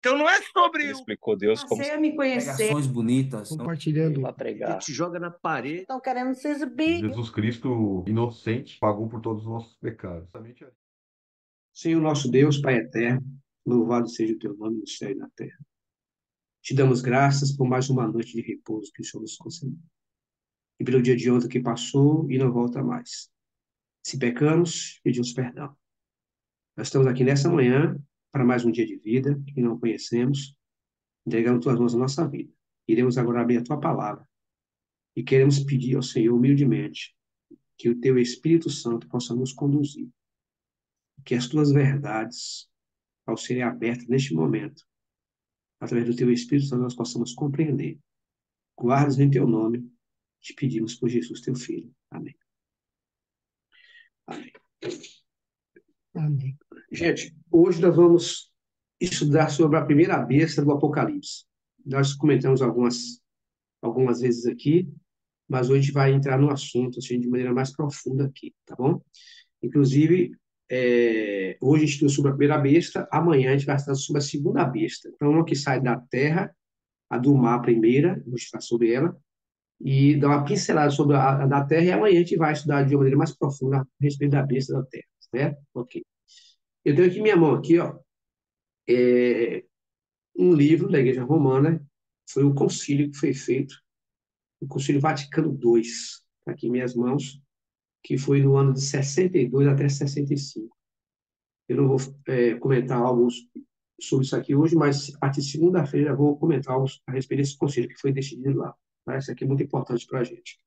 Então não é sobre Ele o explicou Deus como Passei a me conhecer. Pregações bonitas. Compartilhando. para pregar. Te joga na parede. Estão querendo se exibir. Jesus Cristo, inocente, pagou por todos os nossos pecados. Senhor nosso Deus, Pai eterno, louvado seja o teu nome no céu e na terra. Te damos graças por mais uma noite de repouso que o Senhor nos concedeu. E pelo dia de ontem que passou e não volta mais. Se pecamos, pedimos perdão. Nós estamos aqui nessa manhã para mais um dia de vida que não conhecemos, entregando tuas mãos a nossa vida. Iremos agora abrir a tua palavra e queremos pedir ao Senhor humildemente que o teu Espírito Santo possa nos conduzir, que as tuas verdades, ao serem abertas neste momento, através do teu Espírito Santo, nós possamos compreender. Guardas em teu nome, te pedimos por Jesus, teu Filho. Amém. Amém. Amém. Gente, hoje nós vamos estudar sobre a primeira besta do Apocalipse. Nós comentamos algumas vezes aqui, mas hoje a gente vai entrar no assunto assim, de maneira mais profunda aqui, tá bom? Inclusive, hoje a gente estudou sobre a primeira besta, amanhã a gente vai estudar sobre a segunda besta. Então, uma que sai da terra, a do mar a primeira, vou estudar sobre ela, e dar uma pincelada sobre a da terra, e amanhã a gente vai estudar de uma maneira mais profunda a respeito da besta da terra, certo? Ok. Eu tenho aqui minha mão, aqui, ó, um livro da Igreja Romana, foi o concílio que foi feito, o Concílio Vaticano II, está aqui em minhas mãos, que foi no ano de 62 até 65. Eu não vou comentar algo sobre isso aqui hoje, mas a partir de segunda-feira eu vou comentar algo a respeito desse concílio que foi decidido lá. Tá? Isso aqui é muito importante para a gente.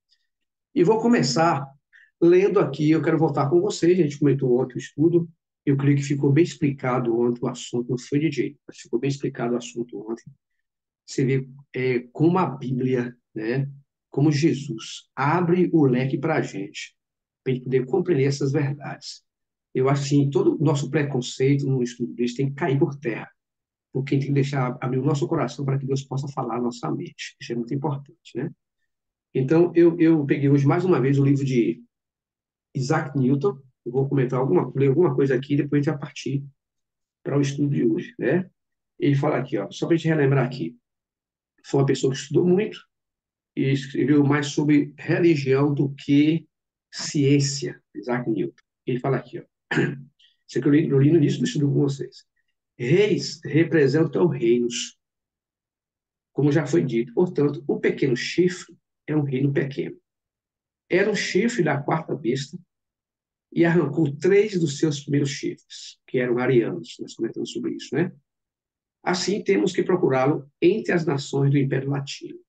E vou começar lendo aqui, eu quero voltar com vocês, a gente comentou ontem o estudo, eu creio que ficou bem explicado ontem o assunto, não foi de jeito, mas ficou bem explicado o assunto ontem. Você vê como a Bíblia, né, como Jesus abre o leque para a gente poder compreender essas verdades. Eu acho que todo o nosso preconceito no estudo desse tem que cair por terra, porque a gente tem que deixar abrir o nosso coração para que Deus possa falar na nossa mente. Isso é muito importante, né? Então, eu peguei hoje mais uma vez o livro de Isaac Newton. Eu vou comentar ler alguma coisa aqui, depois a gente vai partir para o estudo de hoje, né? Ele fala aqui, ó, só para a gente relembrar aqui. Foi uma pessoa que estudou muito e escreveu mais sobre religião do que ciência, Isaac Newton. Ele fala aqui, ó. Isso aqui eu li no início do estudo com vocês. Reis representam reinos, como já foi dito. Portanto, o pequeno chifre é um reino pequeno. Era um chifre da quarta besta e arrancou 3 dos seus primeiros chifres, que eram arianos. Nós comentamos sobre isso, né? Assim, temos que procurá-lo entre as nações do Império Latino.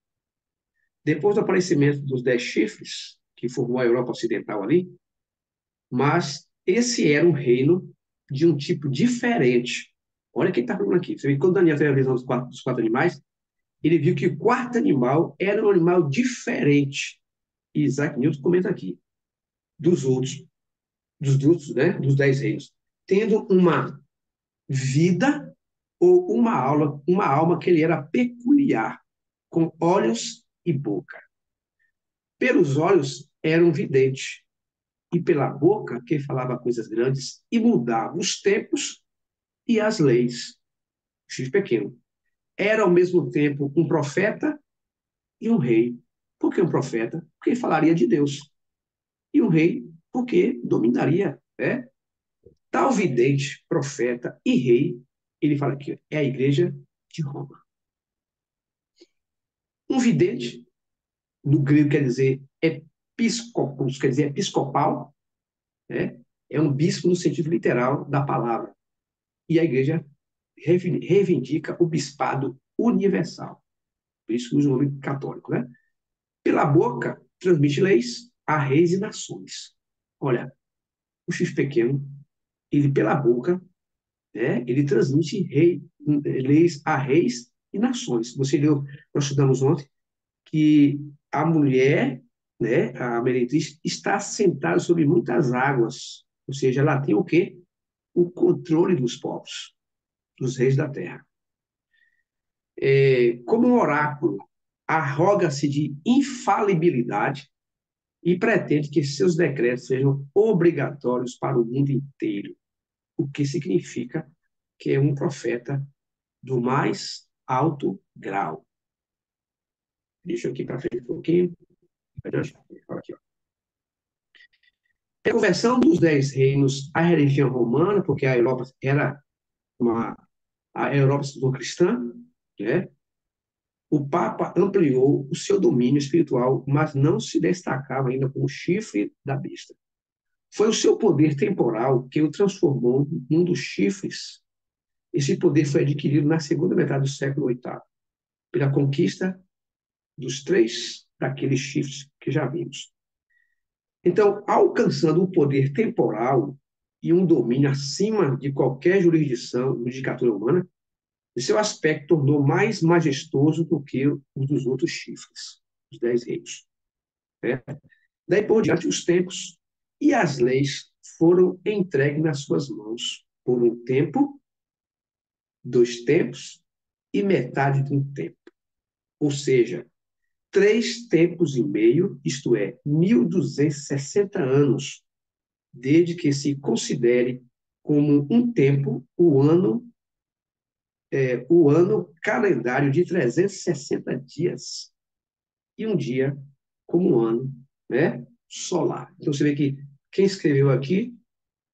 Depois do aparecimento dos 10 chifres, que formou a Europa Ocidental ali, mas esse era um reino de um tipo diferente. Olha quem está falando aqui. Você vê que quando Daniel teve a visão dos quatro animais, ele viu que o quarto animal era um animal diferente. E Isaac Newton comenta aqui, dos outros, né, dos 10 reinos, tendo uma vida ou uma alma que ele era peculiar, com olhos e boca. Pelos olhos era um vidente, e pela boca que falava coisas grandes e mudava os tempos e as leis. X pequeno. Era ao mesmo tempo um profeta e um rei. Por que um profeta? Porque falaria de Deus. E um rei, porque dominaria. Né? Tal vidente, profeta e rei, ele fala aqui, é a igreja de Roma. Um vidente, no grego quer dizer episcopos, quer dizer episcopal, né? É um bispo no sentido literal da palavra. E a igreja reivindica o bispado universal. Por isso usa o nome católico, né? Pela boca, transmite leis a reis e nações. Olha, o X pequeno, ele pela boca, né, ele transmite leis a reis e nações. Você leu, nós estudamos ontem, que a mulher, né, a meretriz, está sentada sobre muitas águas. Ou seja, ela tem o quê? O controle dos povos, dos reis da terra. Como um oráculo, arroga-se de infalibilidade e pretende que seus decretos sejam obrigatórios para o mundo inteiro, o que significa que é um profeta do mais alto grau. Deixa eu aqui para frente um pouquinho. Fala aqui, ó. A conversão dos 10 reinos à religião romana, porque a Europa era a Europa se tornou cristã, né? O Papa ampliou o seu domínio espiritual, mas não se destacava ainda como chifre da besta. Foi o seu poder temporal que o transformou em um dos chifres. Esse poder foi adquirido na segunda metade do século VIII, pela conquista dos 3 daqueles chifres que já vimos. Então, alcançando o poder temporal e um domínio acima de qualquer jurisdição, judicatura humana, o seu aspecto tornou mais majestoso do que o dos outros chifres, os 10 reinos. Né? Daí por diante, os tempos e as leis foram entregues nas suas mãos por um tempo, 2 tempos e metade de um tempo. Ou seja, 3 tempos e meio, isto é, 1.260 anos, desde que se considere como um tempo o ano calendário de 360 dias e um dia como um ano, né, solar. Então você vê que quem escreveu aqui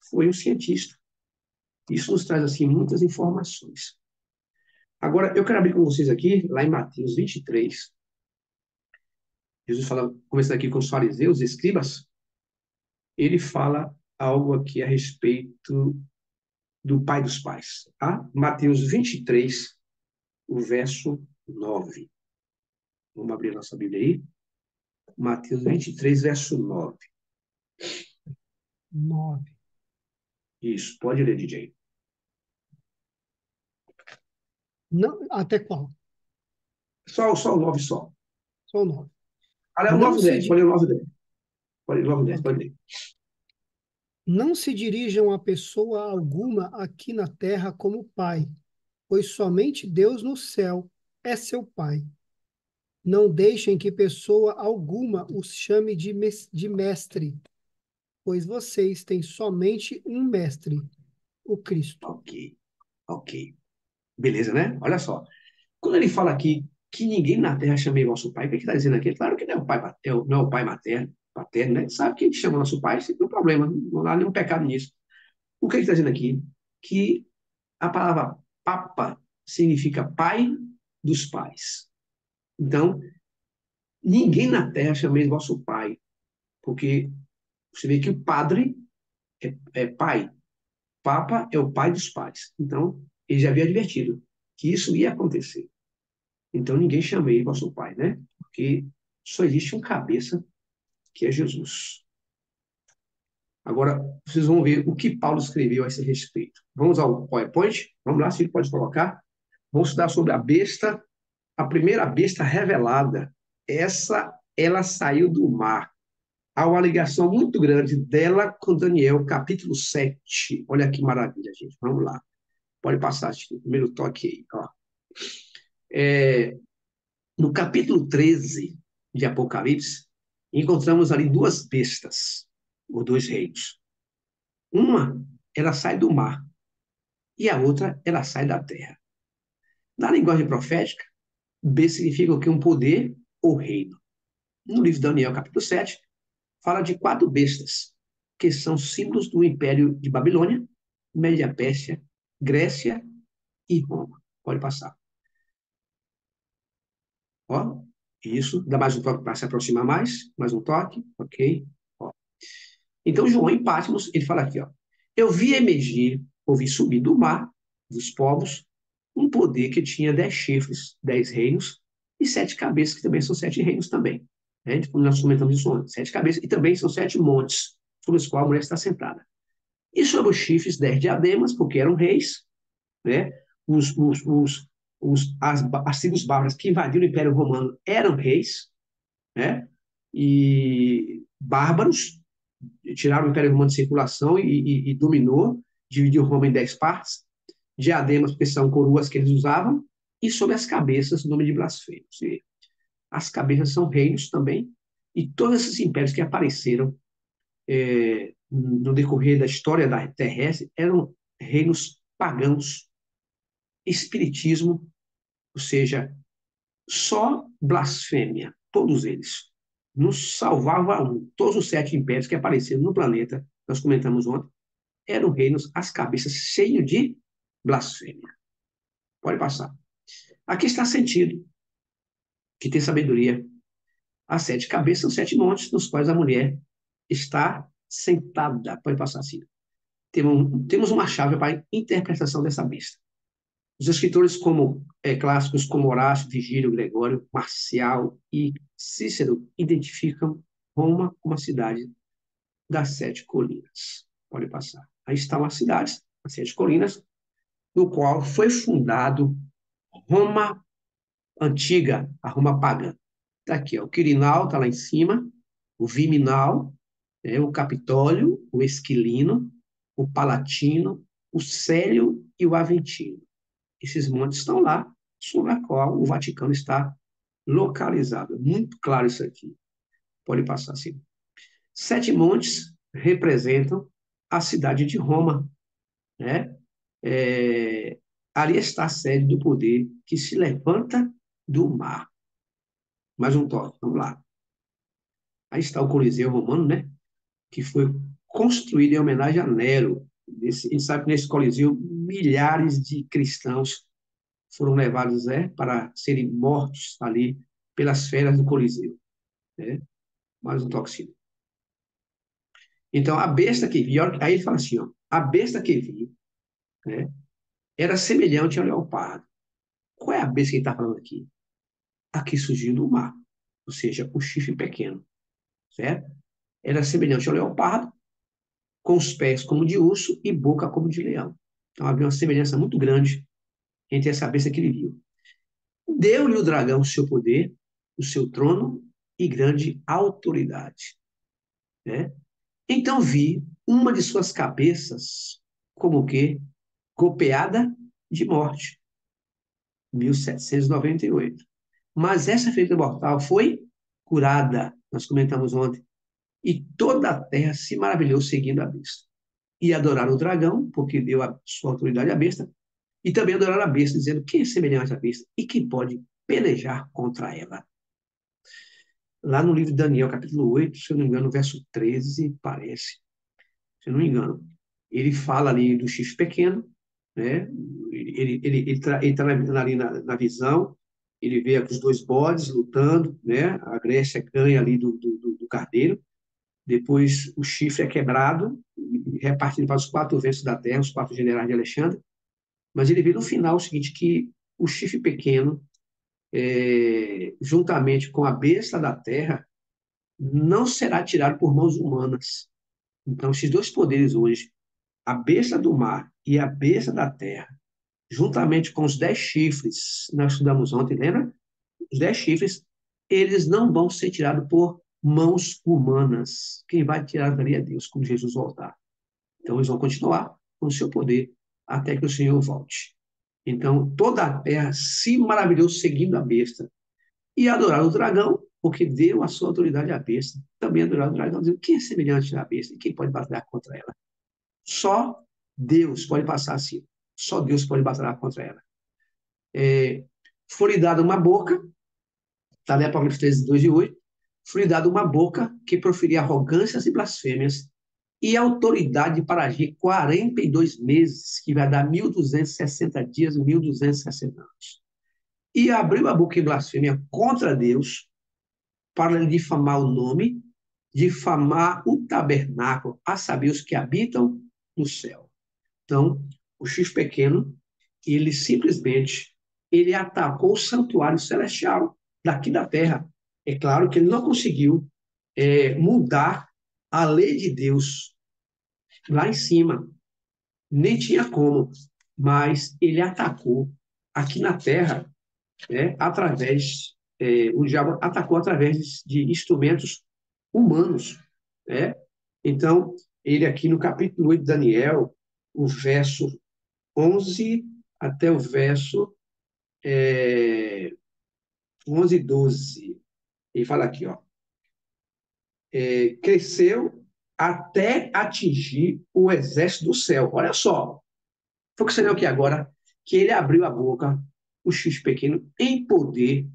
foi um cientista. Isso nos traz assim muitas informações. Agora eu quero abrir com vocês aqui lá em Mateus 23. Jesus fala, começando aqui com os fariseus, os escribas, ele fala algo aqui a respeito do pai dos pais. Tá? Mateus 23, o verso 9. Vamos abrir a nossa Bíblia aí. Mateus 23, verso 9. 9. Isso, pode ler, DJ. Não, até qual? Só o 9 só. Só o 9. Olha, o Não 9 e se, 10, pode ler o 9 e 10. Pode ler o 9 e 10, ok. pode ler. Não se dirijam a pessoa alguma aqui na terra como pai, pois somente Deus no céu é seu pai. Não deixem que pessoa alguma os chame de mestre, pois vocês têm somente um mestre, o Cristo. Ok, ok. Beleza, né? Olha só. Quando ele fala aqui que ninguém na terra chame nosso pai, o que ele está dizendo aqui? Claro que não é o pai, não é o pai materno, paterno, né? Sabe que a gente chama nosso pai, sem nenhum problema, não há nenhum pecado nisso. O que ele está dizendo aqui? Que a palavra papa significa pai dos pais. Então, ninguém na terra chama vosso pai, porque você vê que o padre é pai, papa é o pai dos pais. Então, ele já havia advertido que isso ia acontecer. Então, ninguém chama ele vosso pai, né? Porque só existe um cabeça, que é Jesus. Agora, vocês vão ver o que Paulo escreveu a esse respeito. Vamos ao PowerPoint? Vamos lá, se ele pode colocar. Vamos estudar sobre a besta, a primeira besta revelada. Ela saiu do mar. Há uma ligação muito grande dela com Daniel, capítulo 7. Olha que maravilha, gente. Vamos lá. Pode passar, o primeiro toque aí. Ó. No capítulo 13 de Apocalipse, encontramos ali 2 bestas, ou 2 reinos. Uma, ela sai do mar, e a outra, ela sai da terra. Na linguagem profética, B significa o que? Um poder ou reino. No livro de Daniel, capítulo 7, fala de 4 bestas, que são símbolos do Império de Babilônia, Média-Pérsia, Grécia e Roma. Pode passar. Ó, isso, dá mais um toque para se aproximar mais um toque, ok. Ó. Então, João em Patmos, ele fala aqui, ó, eu vi emergir, ouvi subir do mar, dos povos, um poder que tinha 10 chifres, 10 reinos, e 7 cabeças, que também são 7 reinos também. Né? Como nós comentamos isso antes, 7 cabeças, e também são 7 montes, sobre os quais a mulher está sentada. E sobre os chifres, 10 diademas, porque eram reis, né? As tribos bárbaras que invadiram o Império Romano eram reis, né? E bárbaros, tiraram o Império Romano de circulação e dominou, dividiu Roma em 10 partes, diademas, porque são coroas que eles usavam, e sobre as cabeças, o nome de blasfemo. As cabeças são reinos também, e todos esses impérios que apareceram no decorrer da história da terrestre eram reinos pagãos, espiritismo, ou seja, só blasfêmia, todos eles. Não salvava um. Todos os 7 impérios que apareceram no planeta, nós comentamos ontem, eram reinos, as cabeças cheios de blasfêmia. Pode passar. Aqui está sentido, que tem sabedoria. As 7 cabeças são 7 montes nos quais a mulher está sentada. Pode passar assim. Temos uma chave para a interpretação dessa besta. Os escritores clássicos como Horácio, Vigílio, Gregório, Marcial e Cícero identificam Roma como a cidade das 7 colinas. Pode passar. Aí estão as cidades, as 7 colinas, no qual foi fundado Roma antiga, a Roma pagã. Está aqui, ó, o Quirinal está lá em cima, o Viminal, o Capitólio, o Esquilino, o Palatino, o Célio e o Aventino. Esses montes estão lá, sobre a qual o Vaticano está localizado. Muito claro isso aqui. Pode passar assim. 7 montes representam a cidade de Roma, né? É, ali está a sede do poder que se levanta do mar. Mais um toque, vamos lá. Aí está o Coliseu Romano, né? Que foi construído em homenagem a Nero. A gente sabe que nesse Coliseu milhares de cristãos foram levados para serem mortos ali pelas feras do Coliseu. Né? Mais um toque. Então, a besta que vi, aí ele fala assim, ó, a besta que vi, né, era semelhante ao leopardo. Qual é a besta que ele está falando aqui? A que surgiu do mar, ou seja, o chifre pequeno, certo? Era semelhante ao leopardo, com os pés como de urso e boca como de leão. Então, havia uma semelhança muito grande entre essa besta que ele viu. Deu-lhe o dragão o seu poder, o seu trono e grande autoridade. Né? Então vi uma de suas cabeças como que golpeada de morte, 1798. Mas essa ferida mortal foi curada, nós comentamos ontem, e toda a terra se maravilhou seguindo a besta. E adoraram o dragão, porque deu a sua autoridade à besta, e também adoraram a besta, dizendo quem é semelhante à besta e quem pode pelejar contra ela. Lá no livro de Daniel, capítulo 8, se eu não me engano, verso 13, parece, se eu não me engano, ele fala ali do chifre pequeno, né? Ele está ali na visão, ele vê os 2 bodes lutando, né? A Grécia ganha ali do carneiro, depois o chifre é quebrado, repartido para os 4 ventos da terra, os 4 generais de Alexandre, mas ele vê no final o seguinte, que o chifre pequeno, juntamente com a besta da terra, não será tirado por mãos humanas. Então, esses 2 poderes hoje, a besta do mar e a besta da terra, juntamente com os 10 chifres, nós estudamos ontem, lembra? Os 10 chifres, eles não vão ser tirados por mãos humanas. Quem vai tirar dali é Deus, quando Jesus voltar. Então, eles vão continuar com o seu poder até que o Senhor volte. Então, toda a terra se maravilhou seguindo a besta e adoraram o dragão, porque deu a sua autoridade à besta. Também adoraram o dragão, dizendo, quem é semelhante à besta e quem pode batalhar contra ela? Só Deus pode passar assim. Só Deus pode batalhar contra ela. Foi-lhe dada uma boca, está ali Apocalipse 13, 2 e 8, foi-lhe dada uma boca que proferia arrogâncias e blasfêmias e autoridade para agir 42 meses, que vai dar 1.260 dias, 1.260 anos. E abriu a boca em blasfêmia contra Deus, para lhe difamar o nome, difamar o tabernáculo, a saber, os que habitam no céu. Então, o X pequeno, ele simplesmente ele atacou o santuário celestial daqui da terra. É claro que ele não conseguiu mudar a lei de Deus lá em cima, nem tinha como, mas ele atacou aqui na terra, através, o diabo atacou através de instrumentos humanos. Né? Então, ele aqui no capítulo 8 de Daniel, o verso 11 até o verso 11 e 12. Ele fala aqui, ó, cresceu até atingir o exército do céu. Olha só, focussando aqui agora, que ele abriu a boca, o X pequeno, em poder,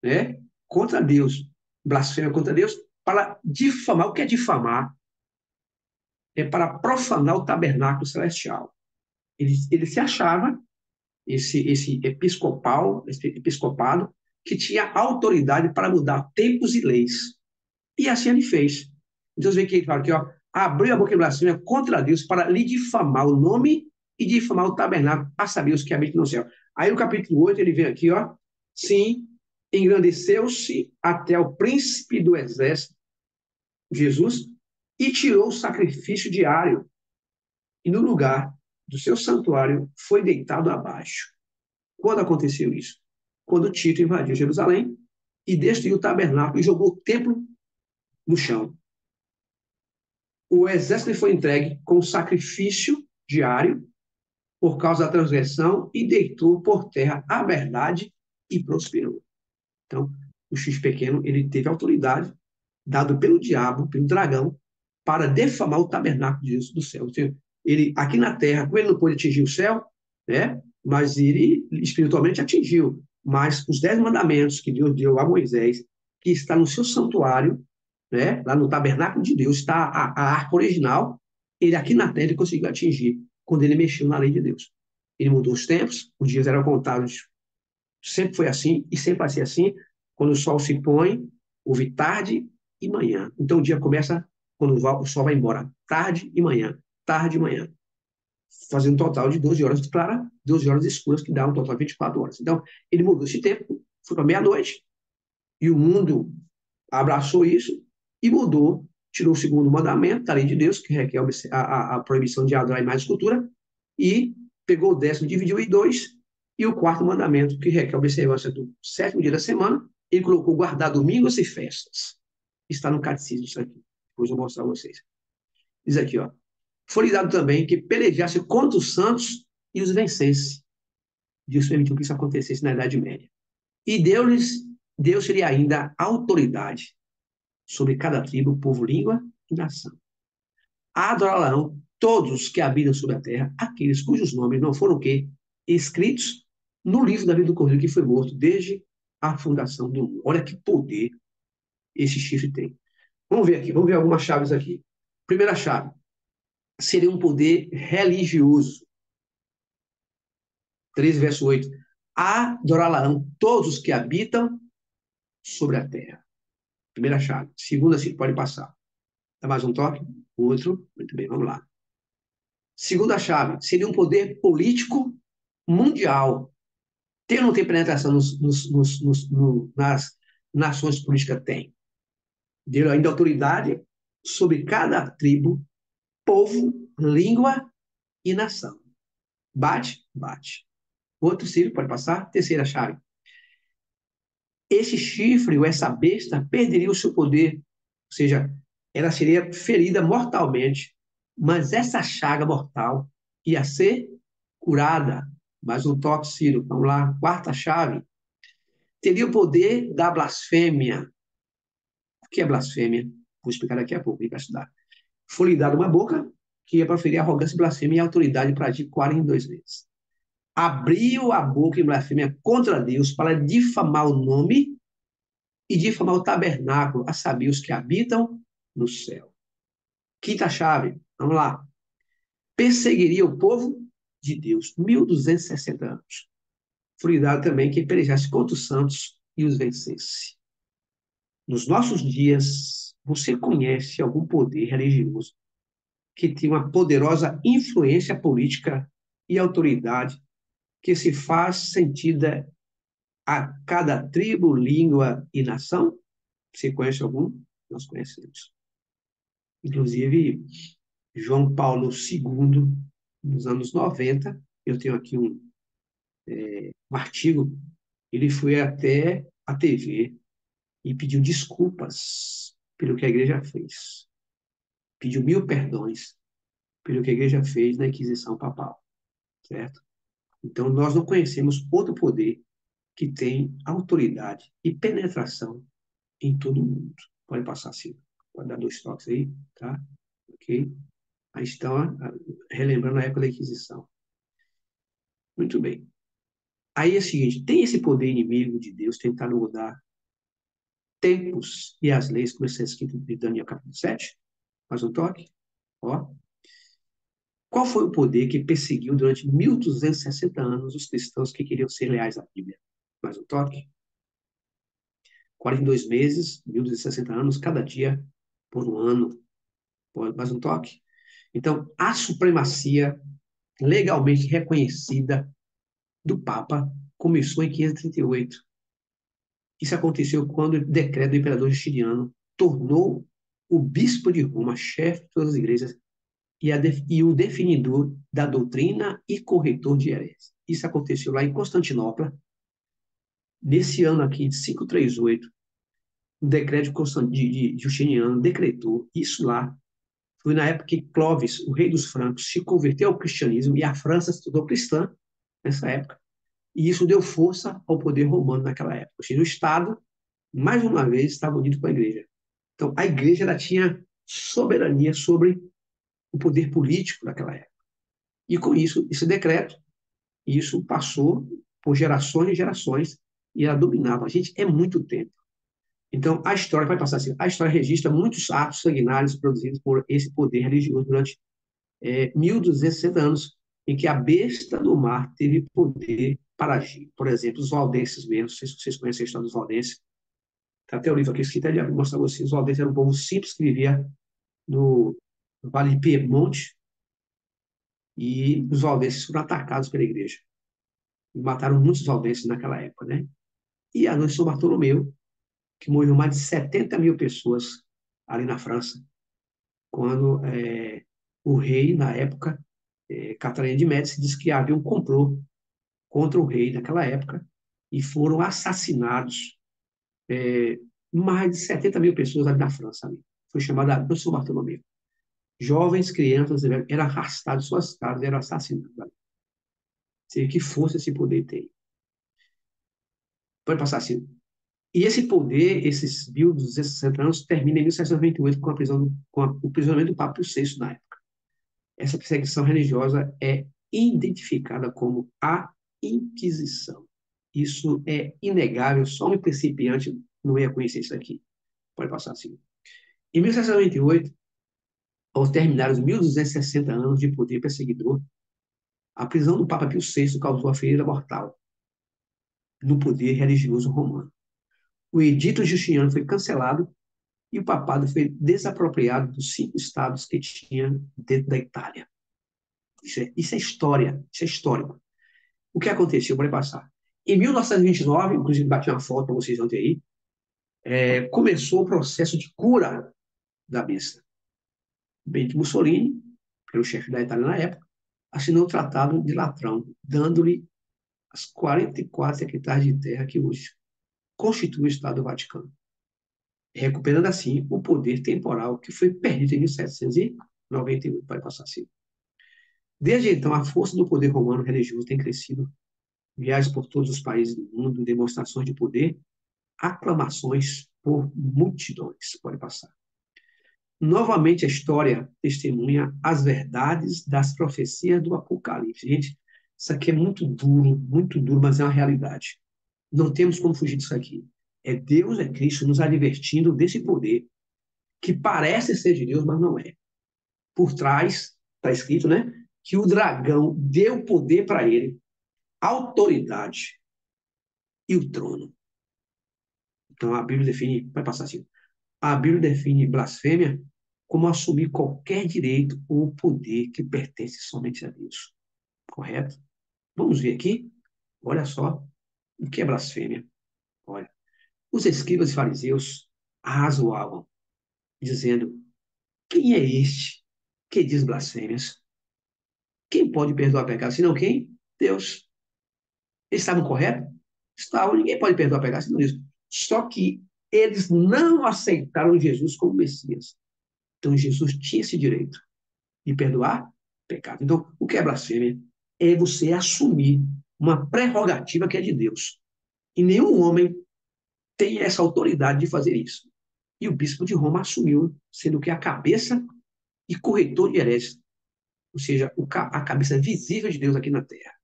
né, contra Deus, blasfêmia contra Deus, para difamar. O que é difamar? É para profanar o tabernáculo celestial. Ele se achava, esse episcopado, que tinha autoridade para mudar tempos e leis. E assim ele fez. Então, você vê que ele fala aqui, ó, abriu a boca em blasfêmia contra Deus para lhe difamar o nome e difamar o tabernáculo, a saber os que habitam no céu. Aí no capítulo 8 ele vem aqui, ó, sim, engrandeceu-se até o príncipe do exército, Jesus, e tirou o sacrifício diário, e no lugar do seu santuário foi deitado abaixo. Quando aconteceu isso? Quando Tito invadiu Jerusalém e destruiu o tabernáculo e jogou o templo no chão. O exército foi entregue com sacrifício diário por causa da transgressão e deitou por terra a verdade e prosperou. Então, o X pequeno, ele teve autoridade dado pelo diabo, pelo dragão, para defamar o tabernáculo de Deus do céu. Ele, aqui na terra, como ele não pôde atingir o céu, né? Mas ele espiritualmente atingiu. Mas os 10 mandamentos que Deus deu a Moisés, que está no seu santuário, né? Lá no tabernáculo de Deus, está a arca original, ele aqui na terra ele conseguiu atingir, quando ele mexeu na lei de Deus. Ele mudou os tempos, os dias eram contados, sempre foi assim, e sempre vai ser assim, quando o sol se põe, houve tarde e manhã. Então o dia começa quando o sol vai embora, tarde e manhã, fazendo um total de 12 horas claras, 12 horas escuras, que dá um total de 24 horas. Então, ele mudou esse tempo, foi para meia-noite, e o mundo abraçou isso e mudou, tirou o segundo mandamento da lei de Deus, que requer a proibição de adorar mais escultura, e pegou o 10º, dividiu em dois, e o quarto mandamento, que requer a observância do 7º dia da semana, ele colocou guardar domingos e festas. Está no catecismo isso aqui. Depois eu vou mostrar a vocês. Diz aqui, ó. Foi lhe dado também que pelejasse contra os santos e os vencesse. Deus permitiu que isso acontecesse na Idade Média. E deu-lhe ainda autoridade sobre cada tribo, povo, língua e nação. Adorarão todos que habitam sobre a terra, aqueles cujos nomes não foram o quê? Escritos no livro da vida do Cordeiro que foi morto desde a fundação do mundo. Olha que poder esse chifre tem. Vamos ver aqui, vamos ver algumas chaves aqui. Primeira chave, seria um poder religioso. 13, verso 8. Adorarão todos os que habitam sobre a terra. Primeira chave. Segunda, se pode passar. Dá mais um toque? Outro. Muito bem, vamos lá. Segunda chave, seria um poder político mundial. Tem ou não tem penetração nas nações políticas? Tem. Deu ainda autoridade sobre cada tribo, povo, língua e nação. Bate? Bate. Outro círculo, pode passar. Terceira chave. Esse chifre ou essa besta perderia o seu poder, ou seja, ela seria ferida mortalmente, mas essa chaga mortal ia ser curada. Mais um toque, Ciro. Vamos lá, quarta chave. Teria o poder da blasfêmia. O que é blasfêmia? Vou explicar daqui a pouco, vai estudar. Foi-lhe dada uma boca que ia proferir arrogância, blasfêmia e autoridade para agir 42 vezes. Abriu a boca em blasfêmia contra Deus para difamar o nome e difamar o tabernáculo, a saber, os que habitam no céu. Quinta chave, vamos lá. Perseguiria o povo de Deus, 1260 anos. Foi dado também que pelejasse contra os santos e os vencesse. Nos nossos dias, você conhece algum poder religioso que tem uma poderosa influência política e autoridade que se faz sentida a cada tribo, língua e nação? Você conhece algum? Nós conhecemos. Inclusive, João Paulo II, nos anos 90, eu tenho aqui um artigo, ele foi até a TV e pediu desculpas pelo que a igreja fez. Pediu 1000 perdões pelo que a igreja fez na Inquisição Papal, certo? Então, nós não conhecemos outro poder que tem autoridade e penetração em todo o mundo. Pode passar assim, pode dar 2 toques aí, tá? Ok? Aí estão relembrando a época da Inquisição. Muito bem. Aí é o seguinte, tem esse poder inimigo de Deus tentando mudar tempos e as leis, como está escrito em Daniel capítulo 7? Mais um toque. Ó. Qual foi o poder que perseguiu durante 1260 anos os cristãos que queriam ser leais à Bíblia? Mais um toque. 42 meses, 1260 anos, cada dia por um ano. Mais um toque. Então, a supremacia legalmente reconhecida do Papa começou em 538. Isso aconteceu quando o decreto do imperador Justiniano tornou o bispo de Roma chefe de todas as igrejas e o definidor da doutrina e corretor de hereges. Isso aconteceu lá em Constantinopla, nesse ano aqui de 538, o decreto de Justiniano decretou isso lá. Foi na época que Clovis, o rei dos francos, se converteu ao cristianismo e a França se tornou cristã nessa época. E isso deu força ao poder romano naquela época. Ou seja, o Estado, mais uma vez, estava unido com a igreja. Então, a igreja ela tinha soberania sobre o poder político daquela época. E com isso, esse decreto, isso passou por gerações e gerações e ela dominava. A gente é muito tempo. Então, a história vai passar assim. A história registra muitos atos sanguinários produzidos por esse poder religioso durante 1260 anos, em que a besta do mar teve poder para agir. Por exemplo, os valdenses mesmo, não sei se vocês conhecem a história dos valdenses, tem até o livro aqui escrito, ele mostra a vocês, os valdenses eram um povo simples que vivia no Vale de Piemonte, e os valdenses foram atacados pela igreja. E mataram muitos valdenses naquela época, né? E a noite de São Bartolomeu, que morreu mais de 70 mil pessoas ali na França, quando o rei, na época, Catarina de Médici, disse que havia um complô contra o rei naquela época e foram assassinados mais de 70 mil pessoas ali na França. Ali. Foi chamada de São Bartolomeu. Jovens, crianças, eram arrastados, suas casas eram assassinados. Ali. Seja, que força esse poder tem. Pode passar assim. E esse poder, esses 1260 anos, termina em 1728 com, com o prisionamento do Papa Pio VI na época. Essa perseguição religiosa é identificada como a Inquisição. Isso é inegável, só um principiante não ia conhecer isso aqui. Pode passar assim. Em 1798, ao terminar os 1260 anos de poder perseguidor, a prisão do Papa Pio VI causou a ferida mortal no poder religioso romano. O edito Justiniano foi cancelado e o papado foi desapropriado dos 5 estados que tinha dentro da Itália. Isso é história, isso é histórico. O que aconteceu? Pode passar. Em 1929, inclusive bati uma foto para vocês ontem aí, começou o processo de cura da besta. Benito Mussolini, que era o chefe da Itália na época, assinou o Tratado de Latrão, dando-lhe as 44 hectares de terra que hoje constitui o Estado do Vaticano, recuperando assim o poder temporal que foi perdido em 1798, para passar assim. Desde então, a força do poder romano religioso tem crescido, viagens por todos os países do mundo, demonstrações de poder, aclamações por multidões. Pode passar. Novamente, a história testemunha as verdades das profecias do Apocalipse. Gente, isso aqui é muito duro, mas é uma realidade. Não temos como fugir disso aqui. É Deus, é Cristo nos advertindo desse poder que parece ser de Deus, mas não é. Por trás, está escrito, né? Que o dragão deu poder para ele, autoridade e o trono. Então a Bíblia define, vai passar assim, a Bíblia define blasfêmia como assumir qualquer direito ou poder que pertence somente a Deus. Correto? Vamos ver aqui. Olha só o que é blasfêmia. Olha, os escribas e fariseus arrazoavam, dizendo: quem é este que diz blasfêmias? Quem pode perdoar pecado, senão quem? Deus. Eles estavam corretos? Estavam, ninguém pode perdoar pecado, senão Deus. Só que eles não aceitaram Jesus como Messias. Então Jesus tinha esse direito de perdoar pecado. Então, o que é blasfêmia? É você assumir uma prerrogativa que é de Deus. E nenhum homem tem essa autoridade de fazer isso. E o bispo de Roma assumiu, sendo que a cabeça e corretor de hereges, ou seja, a cabeça visível de Deus aqui na terra.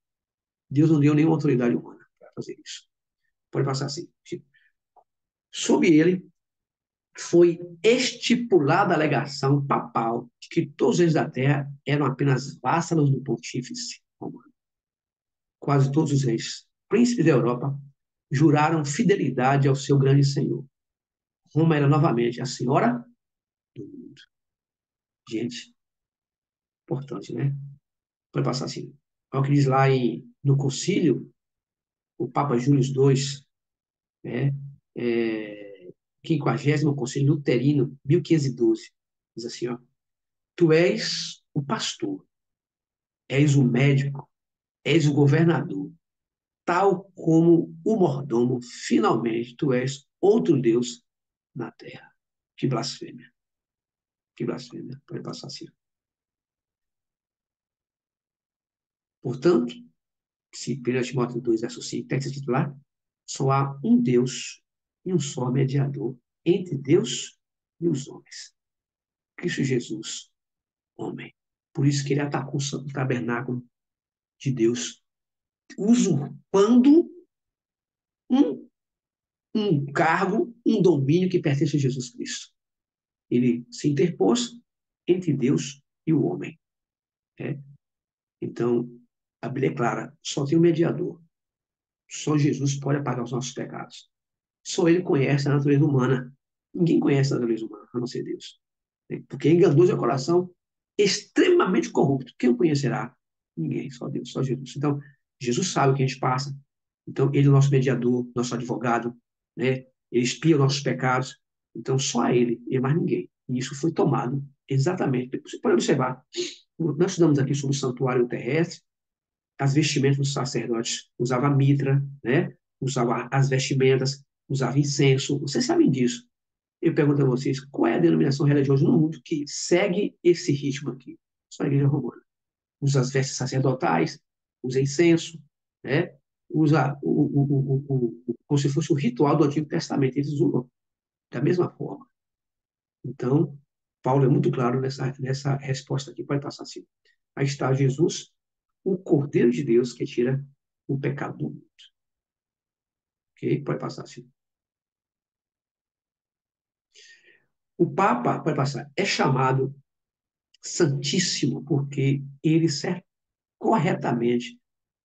Deus não deu nenhuma autoridade humana para fazer isso. Pode passar assim. Sob ele foi estipulada a alegação papal de que todos os reis da terra eram apenas vassalos do pontífice romano. Quase todos os reis, príncipes da Europa, juraram fidelidade ao seu grande senhor. Roma era novamente a senhora do mundo. Gente, importante, né? Pode passar assim. Olha o que diz lá no concílio, o Papa Júlio II, né? 50º Concílio Luterino, 1512, diz assim, ó, tu és o pastor, és o médico, és o governador, tal como o mordomo, finalmente tu és outro Deus na terra. Que blasfêmia, que blasfêmia. Pode passar assim. Portanto, se 1 Timóteo 2, verso 5, texto titular, só há um Deus e um só mediador entre Deus e os homens. Cristo Jesus, homem. Por isso que ele atacou o santo tabernáculo de Deus, usurpando um, um cargo, um domínio que pertence a Jesus Cristo. Ele se interpôs entre Deus e o homem. Né? Então, a Bíblia é clara, só tem um mediador. Só Jesus pode apagar os nossos pecados. Só ele conhece a natureza humana. Ninguém conhece a natureza humana, a não ser Deus. Porque enganoso é o coração extremamente corrupto. Quem o conhecerá? Ninguém, só Deus, só Jesus. Então, Jesus sabe o que a gente passa. Então, ele é o nosso mediador, nosso advogado, né? Ele expia os nossos pecados. Então, só a ele e mais ninguém. E isso foi tomado exatamente. Você pode observar. Nós estudamos aqui sobre o santuário terrestre, as vestimentas dos sacerdotes usavam mitra, né? Usavam as vestimentas, usavam incenso. Vocês sabem disso. Eu pergunto a vocês, qual é a denominação religiosa no mundo que segue esse ritmo aqui? Só a Igreja Romana. Usa as vestes sacerdotais, usa incenso, né? Usa como se fosse o ritual do Antigo Testamento. Eles usam da mesma forma. Então, Paulo é muito claro nessa resposta aqui. Pode passar assim. Aí está Jesus, o Cordeiro de Deus que tira o pecado do mundo. Ok? Pode passar assim. O Papa, pode passar, é chamado Santíssimo porque ele corretamente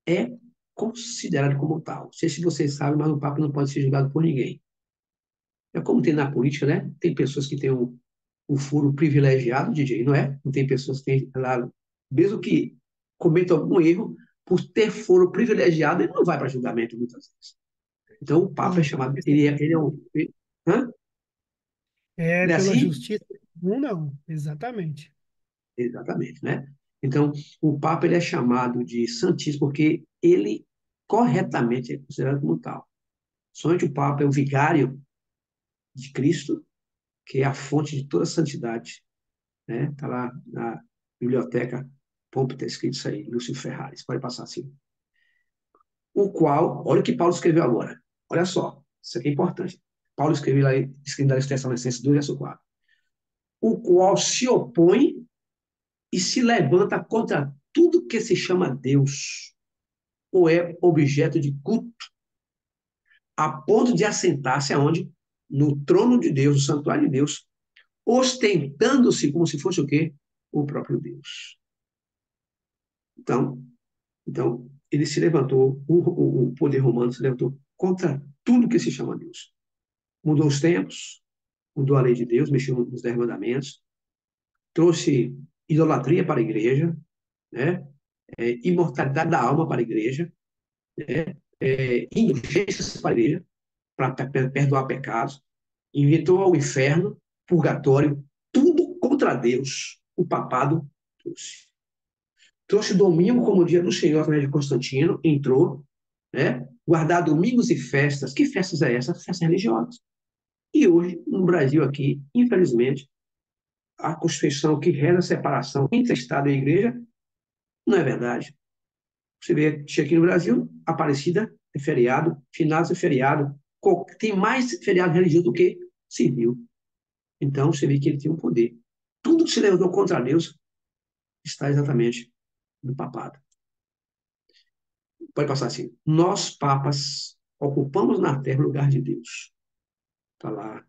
é considerado como tal. Não sei se vocês sabem, mas o Papa não pode ser julgado por ninguém. É como tem na política, né? Tem pessoas que têm o furo privilegiado, DJ, não é? Não tem pessoas que têm lá, mesmo que cometam algum erro, por ter foro privilegiado, ele não vai para julgamento muitas vezes. Então, o Papa é chamado, ele é um. Hã? É Não é pela assim? justiça comum, não. Exatamente. Exatamente, né? Então, o Papa ele é chamado de Santíssimo porque ele corretamente é considerado como tal. Somente o Papa é o vigário de Cristo, que é a fonte de toda a santidade. Né? Está lá na biblioteca Pompe, está escrito isso aí, Lúcio Ferraris. Pode passar assim. O qual, olha o que Paulo escreveu agora. Olha só, isso aqui é importante. Paulo escreveu lá, escreveu na Tessalonicenses 2, verso 4. O qual se opõe e se levanta contra tudo que se chama Deus ou é objeto de culto, a ponto de assentar-se aonde? No trono de Deus, no santuário de Deus, ostentando-se como se fosse o quê? O próprio Deus. Então ele se levantou, o poder romano se levantou contra tudo que se chama Deus. Mudou os tempos, mudou a lei de Deus, mexeu nos 10 mandamentos, trouxe idolatria para a igreja, né? Imortalidade da alma para a igreja, né? Indulgências para a igreja, para perdoar pecados, inventou o inferno, purgatório, tudo contra Deus. O papado trouxe. Trouxe domingo como dia do Senhor através de Constantino, entrou, né? Guardar domingos e festas. Que festas é essa? Festas religiosas. E hoje, no Brasil aqui, infelizmente, a Constituição que reza a separação entre Estado e Igreja não é verdade. Você vê, aqui no Brasil, Aparecida é feriado, finados é feriado, tem mais feriado religioso do que civil. Então, você vê que ele tem um poder. Tudo que se levantou contra Deus está exatamente no papado. pode passar assim, nós, papas, ocupamos na Terra o lugar de Deus. Está lá,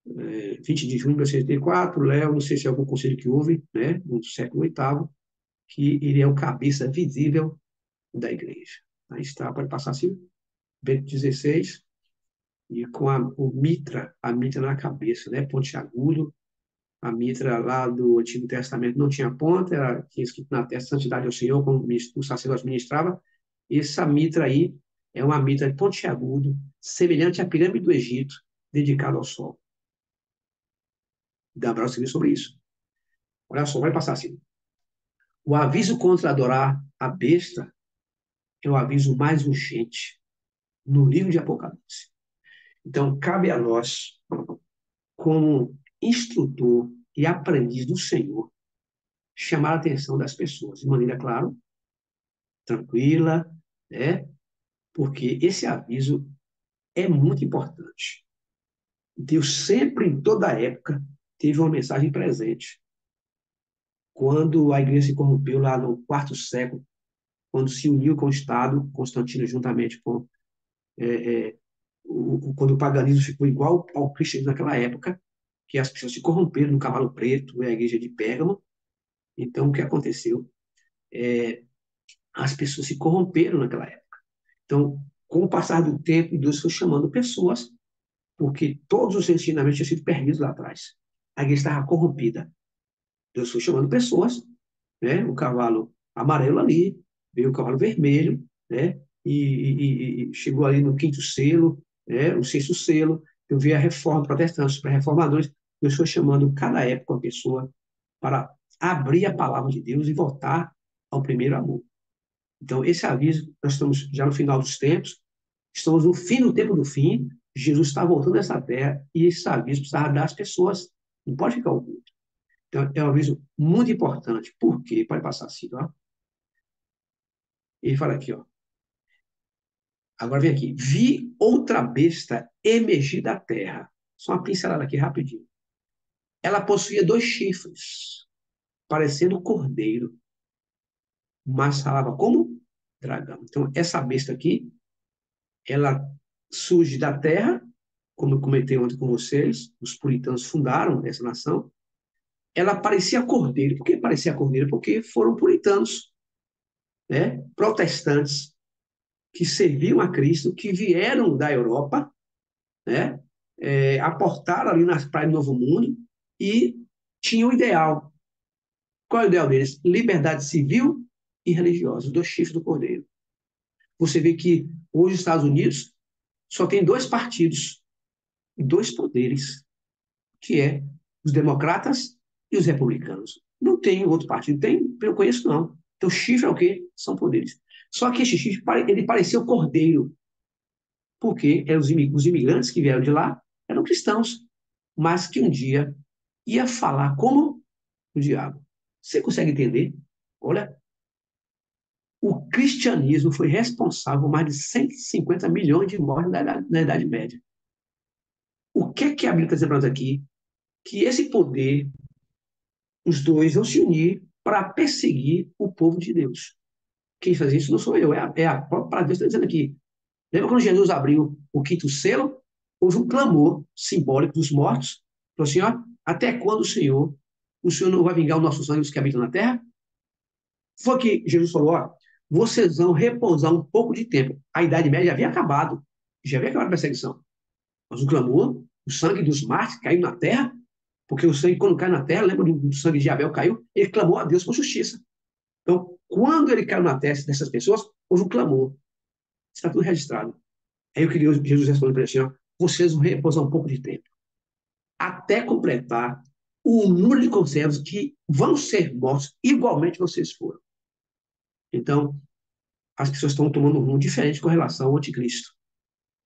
20 de junho de 1984, Léo, não sei se é algum conselho que houve, né, no século VIII, que ele é o cabeça visível da igreja. Aí está, pode passar assim, Bento XVI, e com a mitra na cabeça, né, pontiagudo, a mitra lá do Antigo Testamento não tinha ponta, tinha escrito na testa Santidade ao Senhor, como o sacerdote ministrava. Essa mitra aí é uma mitra de pontiagudo, semelhante à pirâmide do Egito, dedicada ao sol. Dá para escrever sobre isso. Olha só, vai passar assim. O aviso contra adorar a besta é o aviso mais urgente no livro de Apocalipse. Então, cabe a nós, como instrutor e aprendiz do Senhor, chamar a atenção das pessoas de maneira, claro, tranquila, né? Porque esse aviso é muito importante. Deus sempre, em toda época, teve uma mensagem presente. Quando a igreja se corrompeu lá no quarto século, quando se uniu com o Estado, Constantino juntamente com quando o paganismo ficou igual ao cristianismo naquela época, que as pessoas se corromperam no cavalo preto, a igreja de Pérgamo. Então, o que aconteceu? As pessoas se corromperam naquela época. Então, com o passar do tempo, Deus foi chamando pessoas, porque todos os ensinamentos tinham sido perdidos lá atrás. A igreja estava corrompida. Deus foi chamando pessoas, né? O cavalo amarelo ali, veio o cavalo vermelho, né? E chegou ali no quinto selo, né? O sexto selo. Eu vi a reforma protestante, para reformadores. Deus foi chamando cada época uma pessoa para abrir a palavra de Deus e voltar ao primeiro amor. Então, esse aviso, nós estamos já no final dos tempos, estamos no fim do tempo do fim, Jesus está voltando a essa terra e esse aviso precisa dar às pessoas, não pode ficar oculto. Então, é um aviso muito importante. Por quê? Pode passar assim, ó. Ele fala aqui, ó. Agora vem aqui. Vi outra besta emergir da terra. Só uma pincelada aqui rapidinho. Ela possuía 2 chifres, parecendo cordeiro, mas falava como dragão. Então, essa besta aqui, ela surge da terra, como eu comentei ontem com vocês, os puritanos fundaram essa nação. Ela parecia cordeiro. Por que parecia cordeiro? Porque foram puritanos, né, protestantes, que serviam a Cristo, que vieram da Europa, né, aportaram ali nas praias do Novo Mundo e tinham um ideal. Qual é o ideal deles? Liberdade civil e religiosa, os 2 chifres do cordeiro. Você vê que hoje os Estados Unidos só tem 2 partidos, 2 poderes, que é os democratas e os republicanos. Não tem outro partido. Tem, eu conheço não. Então, chifre é o quê? São poderes. Só que esse chifre, ele parecia o cordeiro, porque os imigrantes que vieram de lá eram cristãos, mas que um dia ia falar como o diabo. Você consegue entender? Olha, o cristianismo foi responsável por mais de 150 milhões de mortes na Idade Média. O que a Bíblia está dizendo para nós aqui? Que esse poder, os dois vão se unir para perseguir o povo de Deus. Quem faz isso não sou eu, é a própria Deus que está dizendo aqui. Lembra quando Jesus abriu o quinto selo? Houve um clamor simbólico dos mortos. Falou assim, ó, até quando o Senhor não vai vingar os nossos anjos que habitam na terra? Foi que Jesus falou, ó, vocês vão repousar um pouco de tempo. A Idade Média já havia acabado. Já havia acabado a perseguição. Mas o clamor, o sangue dos mártires caiu na terra, porque o sangue, quando cai na terra, lembra do sangue de Abel caiu? Ele clamou a Deus por justiça. Então, quando ele caiu na testa dessas pessoas, houve um clamor. Está tudo registrado. Aí o que Jesus respondeu para ele assim, ó, vocês vão repousar um pouco de tempo, até completar o número de conservos que vão ser mortos igualmente vocês foram. Então, as pessoas estão tomando um rumo diferente com relação ao anticristo.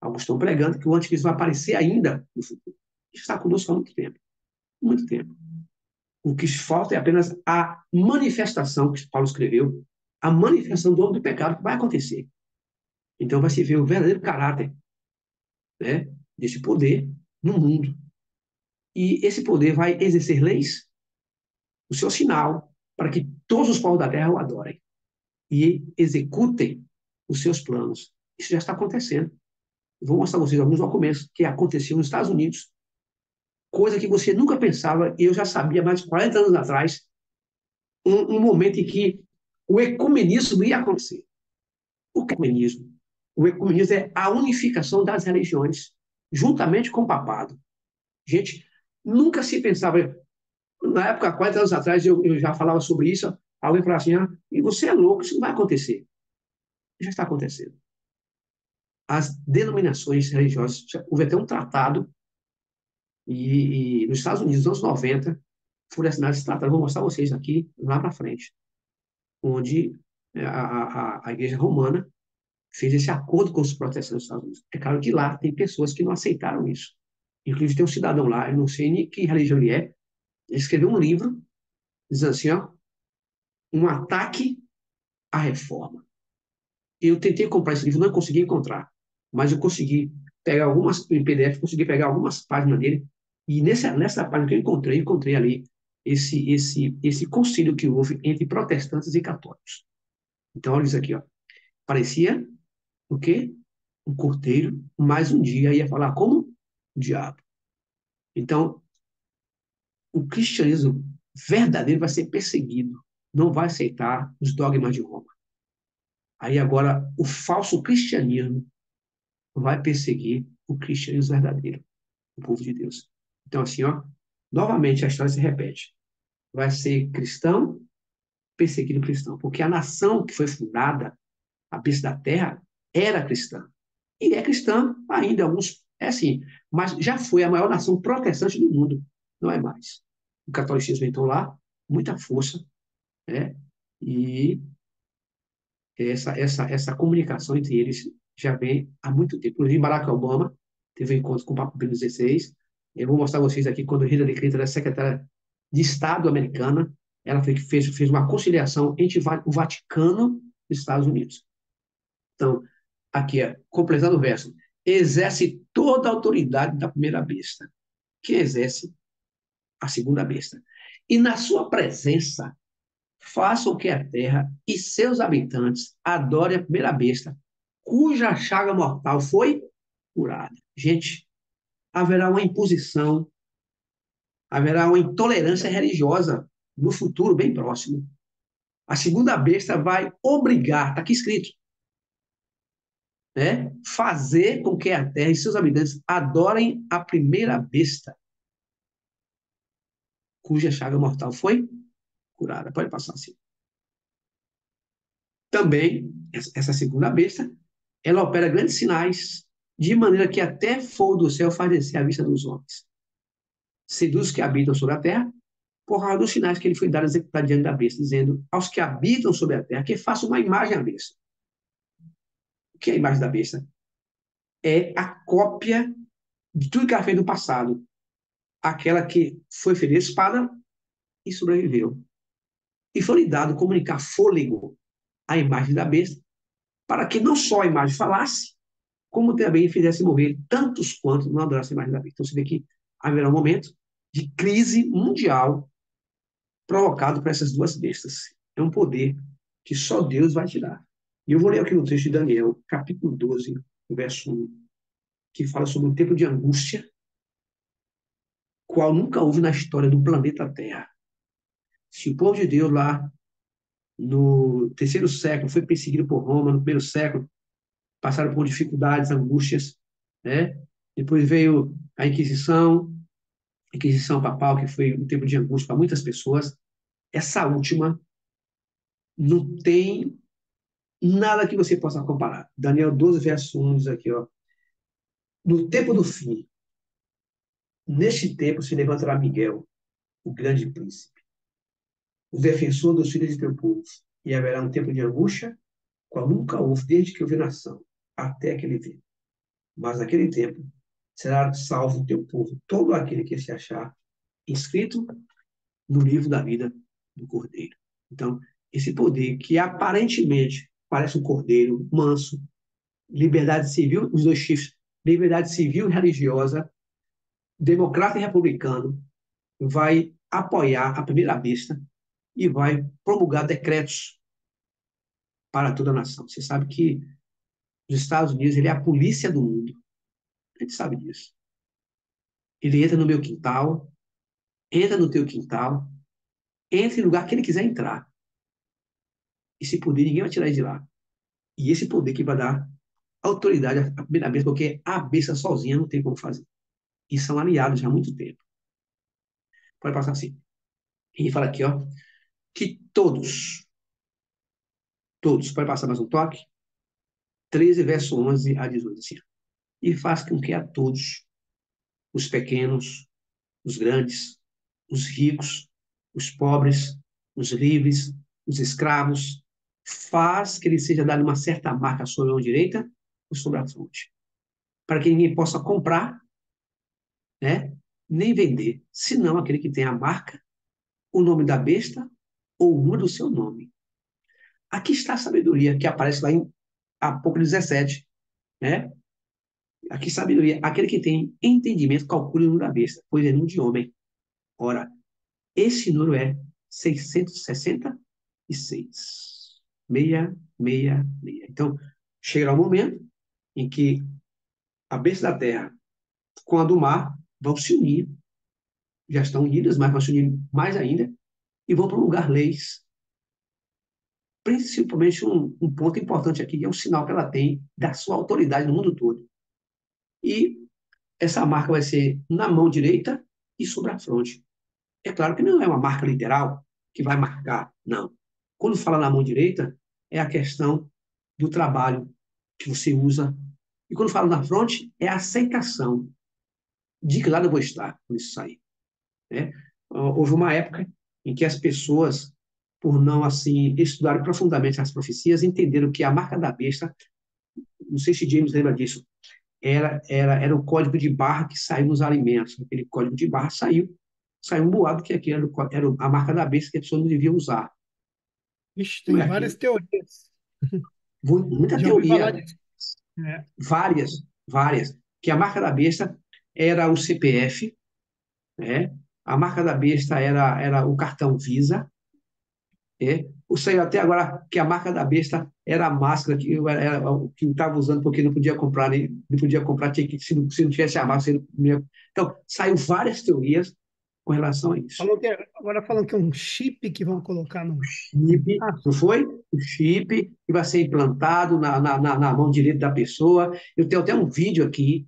Alguns estão pregando que o anticristo vai aparecer ainda no futuro. Isso está conosco há muito tempo. Muito tempo. O que falta é apenas a manifestação que Paulo escreveu, a manifestação do homem do pecado que vai acontecer. Então vai se ver o verdadeiro caráter, né, desse poder no mundo. E esse poder vai exercer leis, o seu sinal, para que todos os povos da terra o adorem e executem os seus planos. Isso já está acontecendo. Vou mostrar a vocês alguns documentos que aconteciam nos Estados Unidos, coisa que você nunca pensava, e eu já sabia mais de 40 anos atrás, um momento em que o ecumenismo ia acontecer. O que é ecumenismo? O ecumenismo é a unificação das religiões, juntamente com o papado. Gente, nunca se pensava. Na época, 40 anos atrás, eu já falava sobre isso. Alguém falava assim: e você é louco, isso não vai acontecer. Já está acontecendo. As denominações religiosas, houve até um tratado, e nos Estados Unidos, nos anos 90, foram assinados esse tratado. Vou mostrar a vocês aqui, lá para frente, onde a Igreja Romana fez esse acordo com os protestantes dos Estados Unidos. É claro que lá tem pessoas que não aceitaram isso. Inclusive, tem um cidadão lá, eu não sei nem que religião ele é, ele escreveu um livro, dizendo assim, um ataque à reforma. Eu tentei comprar esse livro, não consegui encontrar, mas eu consegui pegar algumas, em PDF, consegui pegar algumas páginas dele, e nessa página que eu encontrei ali esse concílio que houve entre protestantes e católicos. Então, olha isso aqui, parecia o quê? Um cordeiro, mais um dia ia falar como o diabo. Então, o cristianismo verdadeiro vai ser perseguido, não vai aceitar os dogmas de Roma. Aí agora o falso cristianismo vai perseguir o cristianismo verdadeiro, o povo de Deus. Então, assim, novamente a história se repete. Vai ser cristão perseguindo cristão, porque a nação que foi fundada, a besta da terra, era cristã. E é cristã ainda, alguns, é assim, mas já foi a maior nação protestante do mundo, não é mais. O catolicismo entrou lá, muita força, né? E essa comunicação entre eles já vem há muito tempo. Inclusive, Barack Obama teve um encontro com o Papa Bento XVI. Eu vou mostrar a vocês aqui, quando Hillary Clinton era secretária de Estado americana, ela fez uma conciliação entre o Vaticano e os Estados Unidos. Então, aqui, completando o verso, exerce toda a autoridade da primeira besta, que exerce a segunda besta. E na sua presença, façam que a terra e seus habitantes adorem a primeira besta, cuja chaga mortal foi curada. Gente, haverá uma imposição, haverá uma intolerância religiosa no futuro bem próximo. A segunda besta vai obrigar, está aqui escrito, né, fazer com que a terra e seus habitantes adorem a primeira besta, cuja chaga mortal foi curada. Pode passar assim. Também, essa segunda besta, ela opera grandes sinais, de maneira que até fogo do céu faz descer a vista dos homens. Seduz os que habitam sobre a terra, por causa dos sinais que ele foi dado a executar diante da besta, dizendo aos que habitam sobre a terra que façam uma imagem à besta. O que é a imagem da besta? É a cópia de tudo que ela fez no passado. Aquela que foi ferida a espada e sobreviveu. E foi-lhe dado comunicar fôlego à imagem da besta, para que não só a imagem falasse, como também fizesse morrer tantos quanto não adorassem a imagem da besta. Então você vê que haverá um momento de crise mundial provocado por essas duas bestas. É um poder que só Deus vai tirar. E eu vou ler aqui no texto de Daniel, capítulo 12, verso 1, que fala sobre um tempo de angústia, qual nunca houve na história do planeta Terra. Se o povo de Deus lá no terceiro século foi perseguido por Roma, no primeiro século passaram por dificuldades, angústias, né? Depois veio a Inquisição Papal, que foi um tempo de angústia para muitas pessoas. Essa última não tem nada que você possa comparar. Daniel 12, verso 1 diz aqui, no tempo do fim, neste tempo se levantará Miguel, o grande príncipe, o defensor dos filhos de teu povo, e haverá um tempo de angústia, qual nunca houve desde que houve nação, até aquele tempo. Mas naquele tempo será salvo o teu povo, todo aquele que se achar inscrito no livro da vida do Cordeiro. Então, esse poder que aparentemente parece um cordeiro manso, liberdade civil, os dois chifres, liberdade civil e religiosa, democrata e republicano, vai apoiar a primeira besta e vai promulgar decretos para toda a nação. Você sabe que Os Estados Unidos, ele é a polícia do mundo. A gente sabe disso. Ele entra no meu quintal, entra no teu quintal, entra em lugar que ele quiser entrar. Esse poder ninguém vai tirar ele de lá. E esse poder que vai dar autoridade à primeira besta, porque a besta sozinha não tem como fazer. E são aliados já há muito tempo. Pode passar assim. E fala aqui, ó, que todos, pode passar mais um toque? 13, verso 11 a 18, assim. E faz com que a todos, os pequenos, os grandes, os ricos, os pobres, os livres, os escravos, faz que lhe seja dada uma certa marca sobre a mão direita ou sobre a fronte, para que ninguém possa comprar, né, nem vender, senão aquele que tem a marca, o nome da besta ou o número do seu nome. Aqui está a sabedoria que aparece lá em Apocalipse 17, né? Aqui sabedoria, aquele que tem entendimento calcula o número da besta, pois é número de homem. Ora, esse número é 666. 666. Então, chegará o momento em que a besta da terra com a do mar vão se unir, já estão unidas, mas vão se unir mais ainda, e vão promulgar leis. Principalmente um ponto importante aqui, que é um sinal que ela tem da sua autoridade no mundo todo. E essa marca vai ser na mão direita e sobre a fronte. É claro que não é uma marca literal que vai marcar, não. Quando fala na mão direita, é a questão do trabalho que você usa. E quando fala na fronte, é a aceitação de que lado eu vou estar quando isso sair. Né? Houve uma época em que as pessoas, por não assim estudarem profundamente as profecias, entenderam que a marca da besta, não sei se James lembra disso, era o código de barra que saiu nos alimentos. Aquele código de barra saiu um boato que aquilo era a marca da besta que a pessoa não devia usar. Ixi, Não tem é várias aquilo. teorias. Muita Já ouvi falar teoria, disso. É. várias. Que a marca da besta era o CPF, né? A marca da besta era o cartão Visa, né? O saiu até agora que a marca da besta era a máscara era o que estava usando porque não podia comprar, não podia comprar, tinha que, se não tivesse a máscara, não ia... Então, saiu várias teorias com relação a isso. Agora falam que é um chip que vão colocar no. Chip, Ah, não foi? O chip que vai ser implantado na mão direita da pessoa. Eu tenho até um vídeo aqui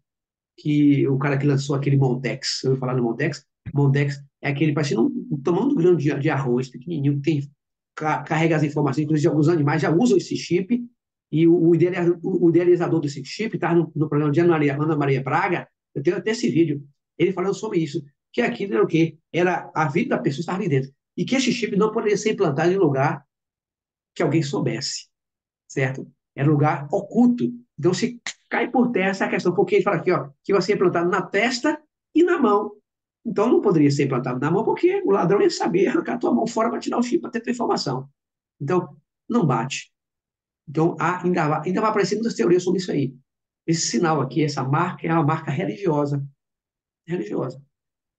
que o cara que lançou aquele Mondex, eu vou falar no Mondex, Mondex é aquele parecendo um tamanho grande de arroz, pequenininho, que tem, carrega as informações, inclusive alguns animais já usam esse chip, e o idealizador desse chip está no programa de Ana Maria Braga, eu tenho até esse vídeo, ele falando sobre isso, que aquilo era o quê? Era a vida da pessoa estar ali dentro, e que esse chip não poderia ser implantado em lugar que alguém soubesse, certo? Era um lugar oculto. Então, se cai por terra essa questão, porque ele fala aqui, ó, que vai ser implantado na testa e na mão. Então, não poderia ser implantado na mão, porque o ladrão ia saber arrancar a tua mão fora para tirar o chip, para ter tua informação. Então, não bate. Então, ainda vai aparecer muitas teorias sobre isso aí. Esse sinal aqui, essa marca, é uma marca religiosa. Religiosa.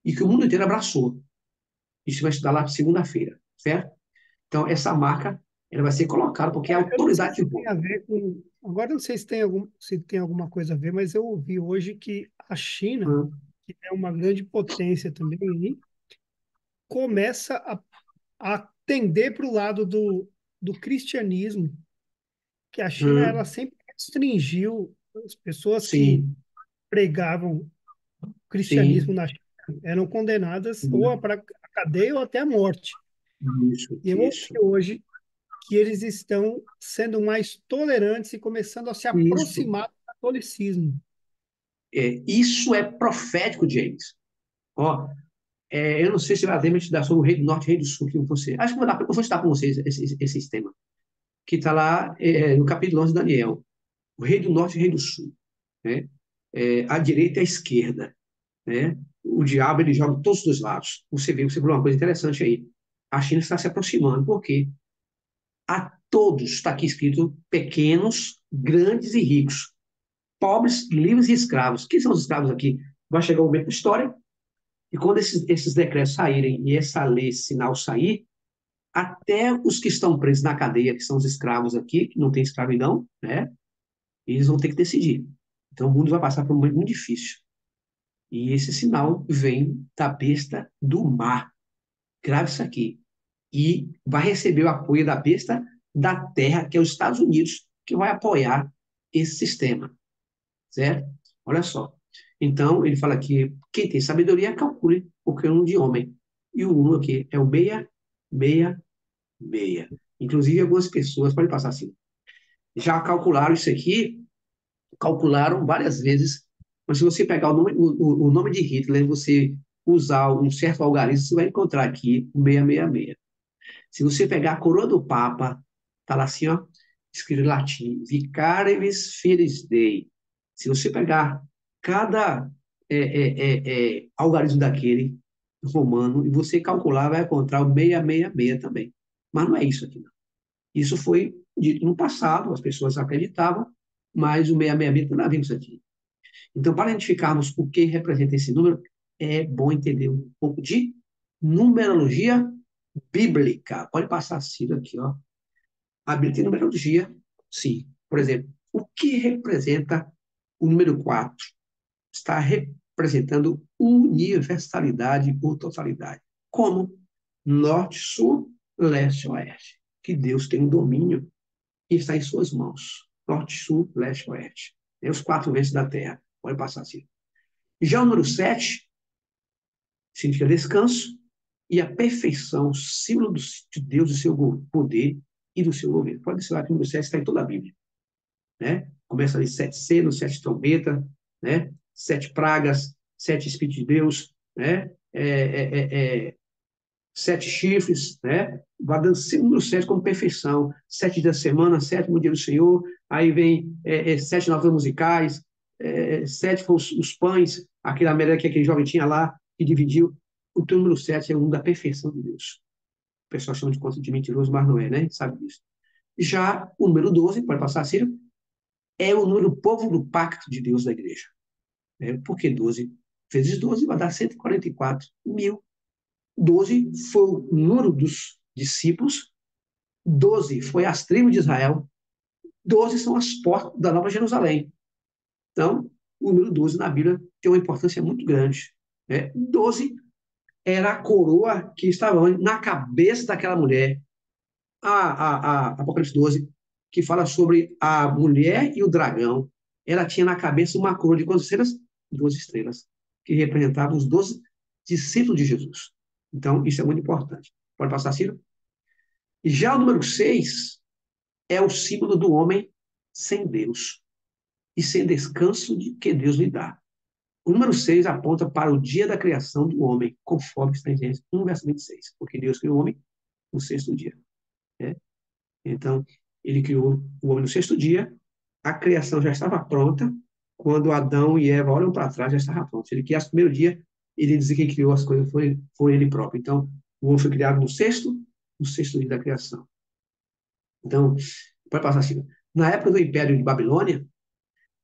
E que o mundo inteiro abraçou. Isso vai estudar lá segunda-feira, certo? Então, essa marca ela vai ser colocada, porque é a eu não sei autoridade se de tem Roma. a ver com. Agora eu não sei se tem alguma coisa a ver, mas eu ouvi hoje que a China, Hum, que é uma grande potência também, começa a tender para o lado do cristianismo, que a China ela hum, sempre restringiu as pessoas que sim, pregavam cristianismo sim. na China eram condenadas ou Hum. para a cadeia ou até a morte. Isso, E eu ouvi isso, hoje que eles estão sendo mais tolerantes e começando a se isso. aproximar do catolicismo. Isso é profético, James. Ó, eu não sei se vai ter estudar sobre o Rei do Norte e o Rei do Sul que você. Acho que eu vou estudar com vocês esse tema, que está lá no capítulo 11 de Daniel. O Rei do Norte e o Rei do Sul. Né? A direita e a esquerda. Né? O diabo ele joga de todos os dois lados. Você viu uma coisa interessante aí. A China está se aproximando, porque a todos, está aqui escrito, pequenos, grandes e ricos, pobres, livres e escravos. Quem são os escravos aqui? Vai chegar um momento da história, e quando esses decretos saírem e essa lei, esse sinal sair, até os que estão presos na cadeia, que são os escravos aqui, que não tem escravidão, né? Eles vão ter que decidir. Então, o mundo vai passar por um momento muito difícil. E esse sinal vem da besta do mar. Grave isso aqui. E vai receber o apoio da besta da terra, que é os Estados Unidos, que vai apoiar esse sistema, certo? Olha só. Então, ele fala que quem tem sabedoria, calcule o cânomo de homem. E o número aqui é o 666. Inclusive, algumas pessoas, pode passar assim, já calcularam isso aqui, calcularam várias vezes, mas se você pegar o nome de Hitler, você usar um certo algarismo, você vai encontrar aqui o 666. Se você pegar a coroa do Papa, tá lá assim, ó, escrito em latim, Vicaris Filii Dei. Se você pegar cada algarismo daquele romano e você calcular, vai encontrar o 666 também. Mas não é isso aqui, não. Isso foi dito no passado, as pessoas acreditavam, mas o 666 não tem nada a ver com isso aqui. Então, para identificarmos o que representa esse número, é bom entender um pouco de numerologia bíblica. Pode passar assim aqui, ó. A Bíblia tem numerologia, sim. Por exemplo, o que representa o número 4? Está representando universalidade ou totalidade. Como? Norte, sul, leste, oeste. Que Deus tem um domínio e está em suas mãos. Norte, sul, leste, oeste. É os 4 ventos da terra. Pode passar assim. Já o número 7 significa descanso e a perfeição, símbolo de Deus, do seu poder e do seu governo. Pode observar que o número 7 está em toda a Bíblia. Né? Começa ali 7 selos, 7 trombetas, né? 7 pragas, 7 Espíritos de Deus, né? 7 chifres, né? Vai dando sempre o número 7 como perfeição. 7 da semana, 7º dia do Senhor, aí vem 7 novelas musicais, 7 foram os pães, aquele América que aquele jovem tinha lá, que dividiu. O teu número 7 é o número da perfeição de Deus. O pessoal chama de conta de mentiroso, mas não é, né? Sabe disso. Já o número 12, pode passar, Ciro, é o número do povo do pacto de Deus da igreja. Por que 12? Vezes 12 vai dar 144 mil. 12 foi o número dos discípulos, 12 foi as tribos de Israel, 12 são as portas da Nova Jerusalém. Então, o número 12 na Bíblia tem uma importância muito grande. 12 era a coroa que estava na cabeça daquela mulher. A Apocalipse 12, que fala sobre a mulher e o dragão, ela tinha na cabeça uma coroa de quantas estrelas? 12 estrelas, que representavam os 12 discípulos de Jesus. Então, isso é muito importante. Pode passar, Ciro? Já o número 6 é o símbolo do homem sem Deus e sem descanso de que Deus lhe dá. O número 6 aponta para o dia da criação do homem, conforme está em Gênesis 1, verso 26, porque Deus criou o homem no sexto dia. Né? Então, ele criou o homem no sexto dia, a criação já estava pronta, quando Adão e Eva olham para trás, já estava pronto. Se ele criasse no primeiro dia, ele dizia que quem criou as coisas foi ele próprio. Então, o homem foi criado no sexto dia da criação. Então, pode passar assim. Na época do Império de Babilônia,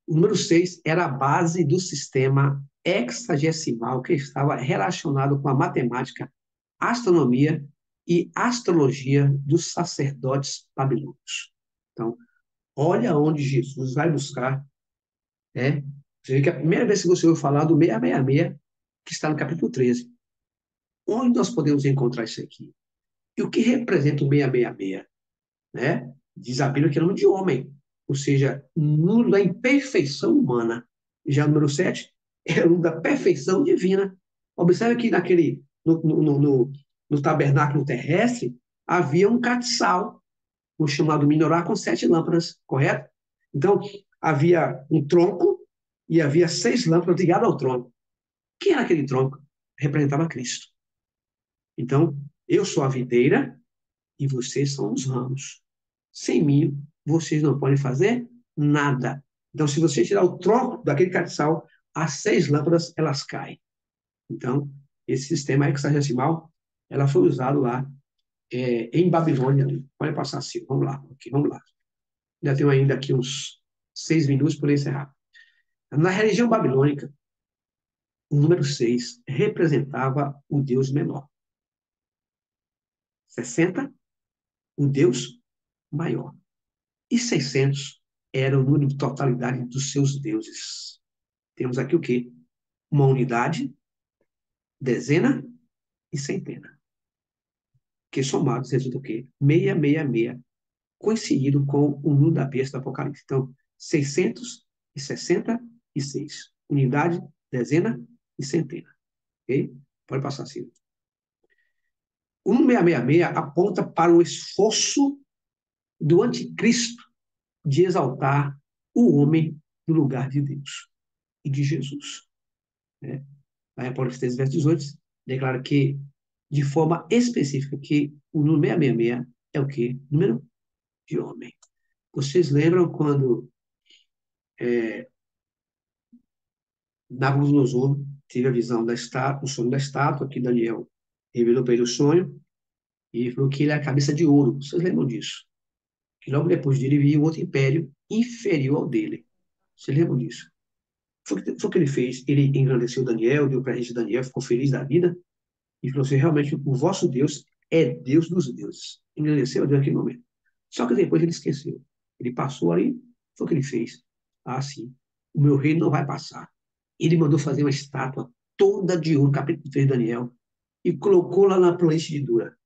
o número 6 era a base do sistema hexagesimal que estava relacionado com a matemática, astronomia e astrologia dos sacerdotes babilônios. Então, olha onde Jesus vai buscar. Você vê que a primeira vez que você ouviu falar do 666, que está no capítulo 13. Onde nós podemos encontrar isso aqui? E o que representa o 666? Né? Diz a Bíblia que é nome de homem, ou seja, número da imperfeição humana. Já o número 7 é o número da perfeição divina. Observe que no tabernáculo terrestre havia um castiçal, o chamado menorá, com 7 lâmpadas, correto? Então, havia um tronco e havia 6 lâmpadas ligadas ao tronco. Quem era aquele tronco? Representava Cristo. Então, eu sou a videira e vocês são os ramos. Sem mim, vocês não podem fazer nada. Então, se você tirar o tronco daquele castiçal, as 6 lâmpadas, elas caem. Então, esse sistema hexadecimal, ela foi usado lá em Babilônia. Pode passar assim, vamos lá. Okay, vamos lá. Já tenho ainda aqui uns 6 minutos para encerrar. Na religião babilônica, o número 6 representava o Deus menor. 60, o Deus maior. E 600 era o número de totalidade dos seus deuses. Temos aqui o quê? Uma unidade, dezena e centena, que somados resulta o quê? 666, coincidido com o número da besta do Apocalipse. Então, 666. Unidade, dezena e centena. Ok? Pode passar assim. O número 666 aponta para o esforço do anticristo de exaltar o homem no lugar de Deus e de Jesus. Né? Aí, Apocalipse 13, verso 18, declara que, de forma específica, que o número 666 é o quê? Número de homem. Vocês lembram quando Nabucodonosor teve a visão da estátua, o sonho da estátua, que Daniel revelou para ele o sonho, e falou que ele é a cabeça de ouro. Vocês lembram disso? Que logo depois dele viu outro império inferior ao dele. Vocês lembram disso? Foi o que ele fez. Ele engrandeceu Daniel, deu para a gente Daniel, ficou feliz da vida, e falou assim, realmente, o vosso Deus é Deus dos deuses. Engrandeceu Deus naquele momento. Só que depois ele esqueceu. Ele passou ali, foi o que ele fez. Ah, sim, o meu reino não vai passar. Ele mandou fazer uma estátua toda de ouro, capítulo 3 de Daniel, e colocou lá na planície de Dura.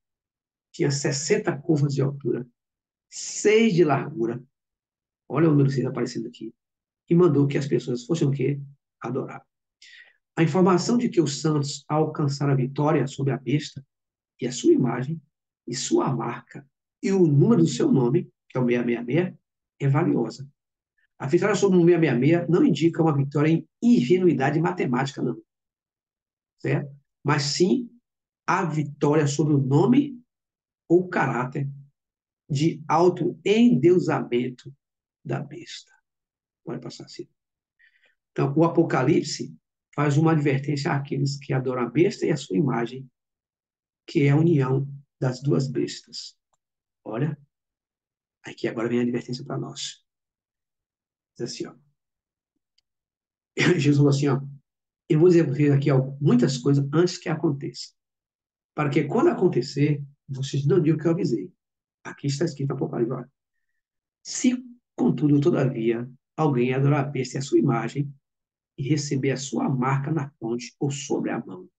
Tinha 60 curvas de altura, 6 de largura. Olha o número 6 aparecendo aqui. E mandou que as pessoas fossem o quê? Adorar. A informação de que os santos alcançaram a vitória sobre a besta e a sua imagem, e sua marca, e o número do seu nome, que é o 666, é valiosa. A vitória sobre o 666 não indica uma vitória em ingenuidade matemática, não. Certo? Mas sim a vitória sobre o nome ou caráter de autoendeusamento da besta. Pode passar assim. Então, o Apocalipse faz uma advertência àqueles que adoram a besta e a sua imagem, que é a união das duas bestas. Olha, aqui agora vem a advertência para nós. Diz assim, ó. Jesus falou assim, ó, eu vou dizer para vocês aqui ó, muitas coisas antes que aconteça, para que quando acontecer, vocês não digam que eu avisei. Aqui está escrito no Apocalipse, olha. Se, contudo, todavia, alguém adorar a besta e a sua imagem, e receber a sua marca na fronte ou sobre a mão,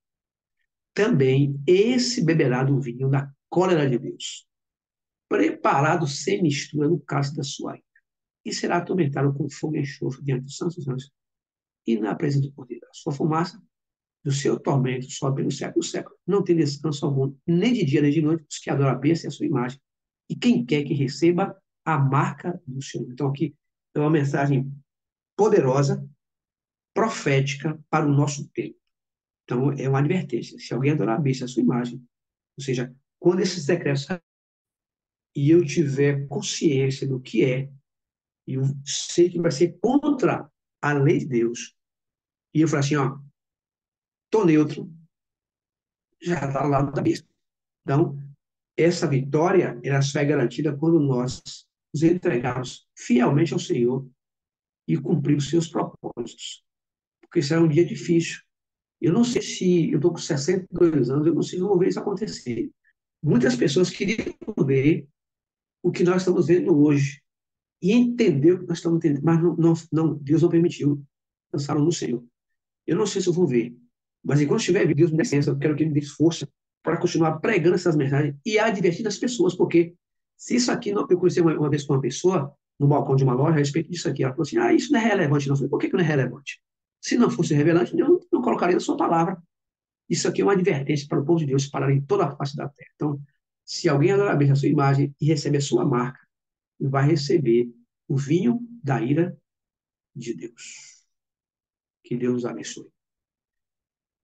também esse beberá do vinho da cólera de Deus, preparado sem mistura no cálice da sua ira, e será atormentado com fogo e enxofre diante dos santos anjos e na presença do Cordeiro. A sua fumaça do seu tormento sobe pelo século do século, não tem descanso algum, nem de dia nem de noite, os que adoram a besta e a sua imagem, e quem quer que receba a marca do Senhor. Então, aqui é uma mensagem poderosa, profética para o nosso tempo. Então, é uma advertência. Se alguém adorar a besta, a sua imagem, ou seja, quando esses decretos e eu tiver consciência do que é, e eu sei que vai ser contra a lei de Deus, e eu falar assim, ó, tô neutro, já está ao lado da besta. Então, essa vitória, ela só é garantida quando nós nos entregarmos fielmente ao Senhor e cumprir os seus propósitos. Porque será um dia difícil. Eu não sei se, eu estou com 62 anos, eu não sei se eu vou ver isso acontecer. Muitas pessoas queriam ver o que nós estamos vendo hoje e entender o que nós estamos entendendo, mas Deus não permitiu, lançaram no Senhor. Eu não sei se eu vou ver, mas enquanto estiver vivo, Deus me dê licença, eu quero que Ele me dê força para continuar pregando essas mensagens e advertindo as pessoas, porque se isso aqui, eu conheci uma vez com uma pessoa no balcão de uma loja a respeito disso aqui, ela falou assim, isso não é relevante, não. Eu falei, por que não é relevante? Se não fosse relevante, Deus não colocaria na sua palavra. Isso aqui é uma advertência para o povo de Deus espalhar em toda a face da terra. Então, se alguém adorar bem a sua imagem e receber a sua marca, vai receber o vinho da ira de Deus. Que Deus nos abençoe.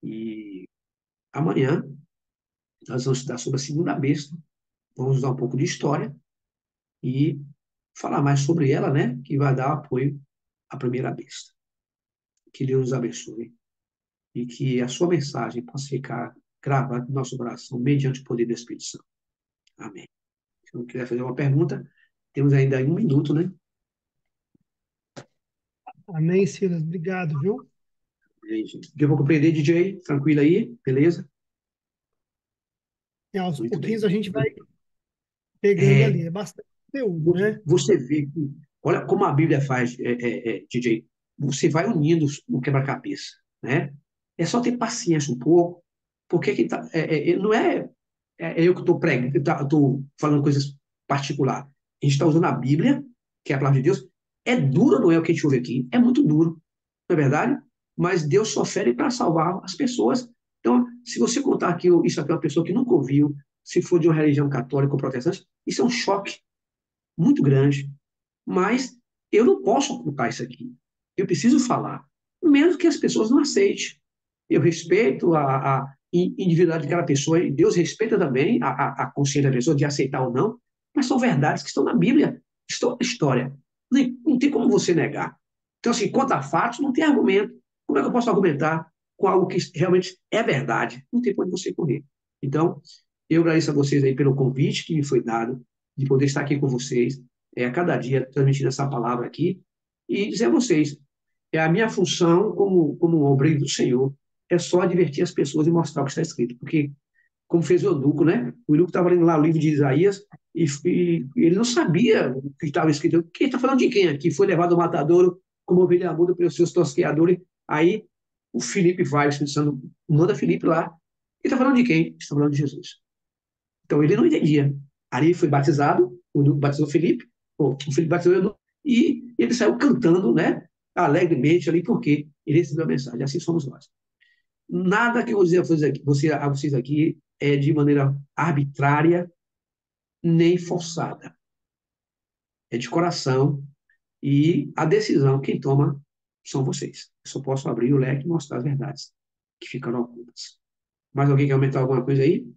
E amanhã nós vamos estudar sobre a segunda besta, vamos dar um pouco de história e falar mais sobre ela, né? Que vai dar apoio à primeira besta. Que Deus nos abençoe e que a sua mensagem possa ficar gravada no nosso coração mediante o poder do Espírito Santo. Amém. Se não quiser fazer uma pergunta, temos ainda 1 minuto, né? Amém, Silas. Obrigado, viu? Eu vou compreender, DJ, tranquilo aí, beleza? E aos Muito pouquinhos bem. a gente vai pegando É, ali. É bastante conteúdo, né? você vê que Olha como a Bíblia faz, DJ. Você vai unindo o quebra-cabeça, né? É só ter paciência um pouco, porque que tá, não eu que estou pregando, estou falando coisas particulares. A gente está usando a Bíblia, que é a palavra de Deus. É duro, não é o que a gente ouve aqui? É muito duro, não é verdade? Mas Deus só oferece para salvar as pessoas. Então, se você contar aqui isso aqui é uma pessoa que nunca ouviu, se for de uma religião católica ou protestante, isso é um choque muito grande. Mas eu não posso ocultar isso aqui. Eu preciso falar, mesmo que as pessoas não aceitem. Eu respeito a individualidade de cada pessoa, e Deus respeita também a consciência da pessoa de aceitar ou não, mas são verdades que estão na Bíblia, estão na história. Não tem como você negar. Então, assim, quanto a fatos, não tem argumento. Como é que eu posso argumentar com algo que realmente é verdade? Não tem para onde você correr. Então, eu agradeço a vocês aí pelo convite que me foi dado, de poder estar aqui com vocês, a cada dia transmitindo essa palavra aqui, e dizer a vocês, a minha função como um obreiro do Senhor é só divertir as pessoas e mostrar o que está escrito, porque, como fez o Eunuco, né? O Eunuco estava lendo lá o livro de Isaías e ele não sabia o que estava escrito. Quem está falando de quem aqui? Foi levado ao matadouro como ovelha muda pelos seus tosqueadores. Aí o Filipe vai, o Espírito Santo manda Filipe lá. Ele está falando de quem? Está falando de Jesus. Então ele não entendia. Ali ele foi batizado, o Eunuco batizou Filipe, o Filipe batizou o Eunuco, e ele saiu cantando, né? Alegremente ali, porque ele recebeu a mensagem. Assim somos nós. Nada que eu vou dizer a vocês aqui é de maneira arbitrária nem forçada. É de coração e a decisão quem toma são vocês. Eu só posso abrir o leque e mostrar as verdades que ficaram ocultas. Mais alguém quer aumentar alguma coisa aí?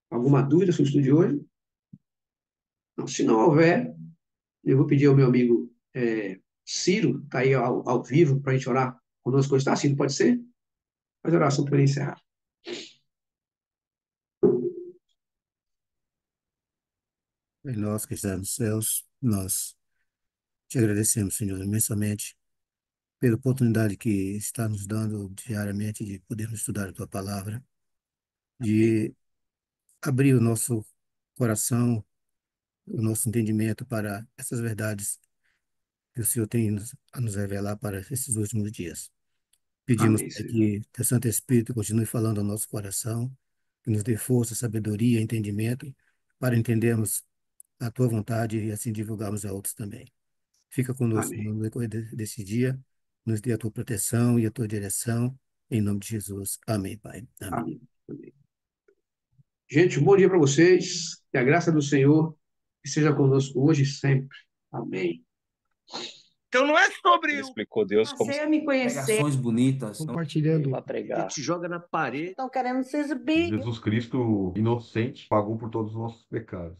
Alguma dúvida sobre o estudo de hoje? Não, se não houver, eu vou pedir ao meu amigo Ciro, está aí ao vivo, para a gente orar conosco hoje. Tá, Ciro, pode ser? Faz a oração para ele encerrar. Pai nosso que está nos céus, nós te agradecemos, Senhor, imensamente pela oportunidade que está nos dando diariamente de podermos estudar a tua palavra, Amém. de abrir o nosso coração, o nosso entendimento para essas verdades que o Senhor tem a nos revelar para esses últimos dias. Pedimos, Amém, Pai, Senhor. que teu Santo Espírito continue falando ao nosso coração, que nos dê força, sabedoria, entendimento, para entendermos a tua vontade e assim divulgarmos a outros também. Fica conosco Amém. no decorrer desse dia, nos dê a tua proteção e a tua direção, em nome de Jesus. Amém, Pai. Amém. Amém. Amém. Gente, um bom dia para vocês. Que a graça do Senhor esteja conosco hoje e sempre. Amém. Então não é sobre Ele explicou Deus como Passei a me conhecer Pregações bonitas, Compartilhando. para pregar. te joga na parede. estão querendo se exibir. Jesus Cristo, inocente, pagou por todos os nossos pecados.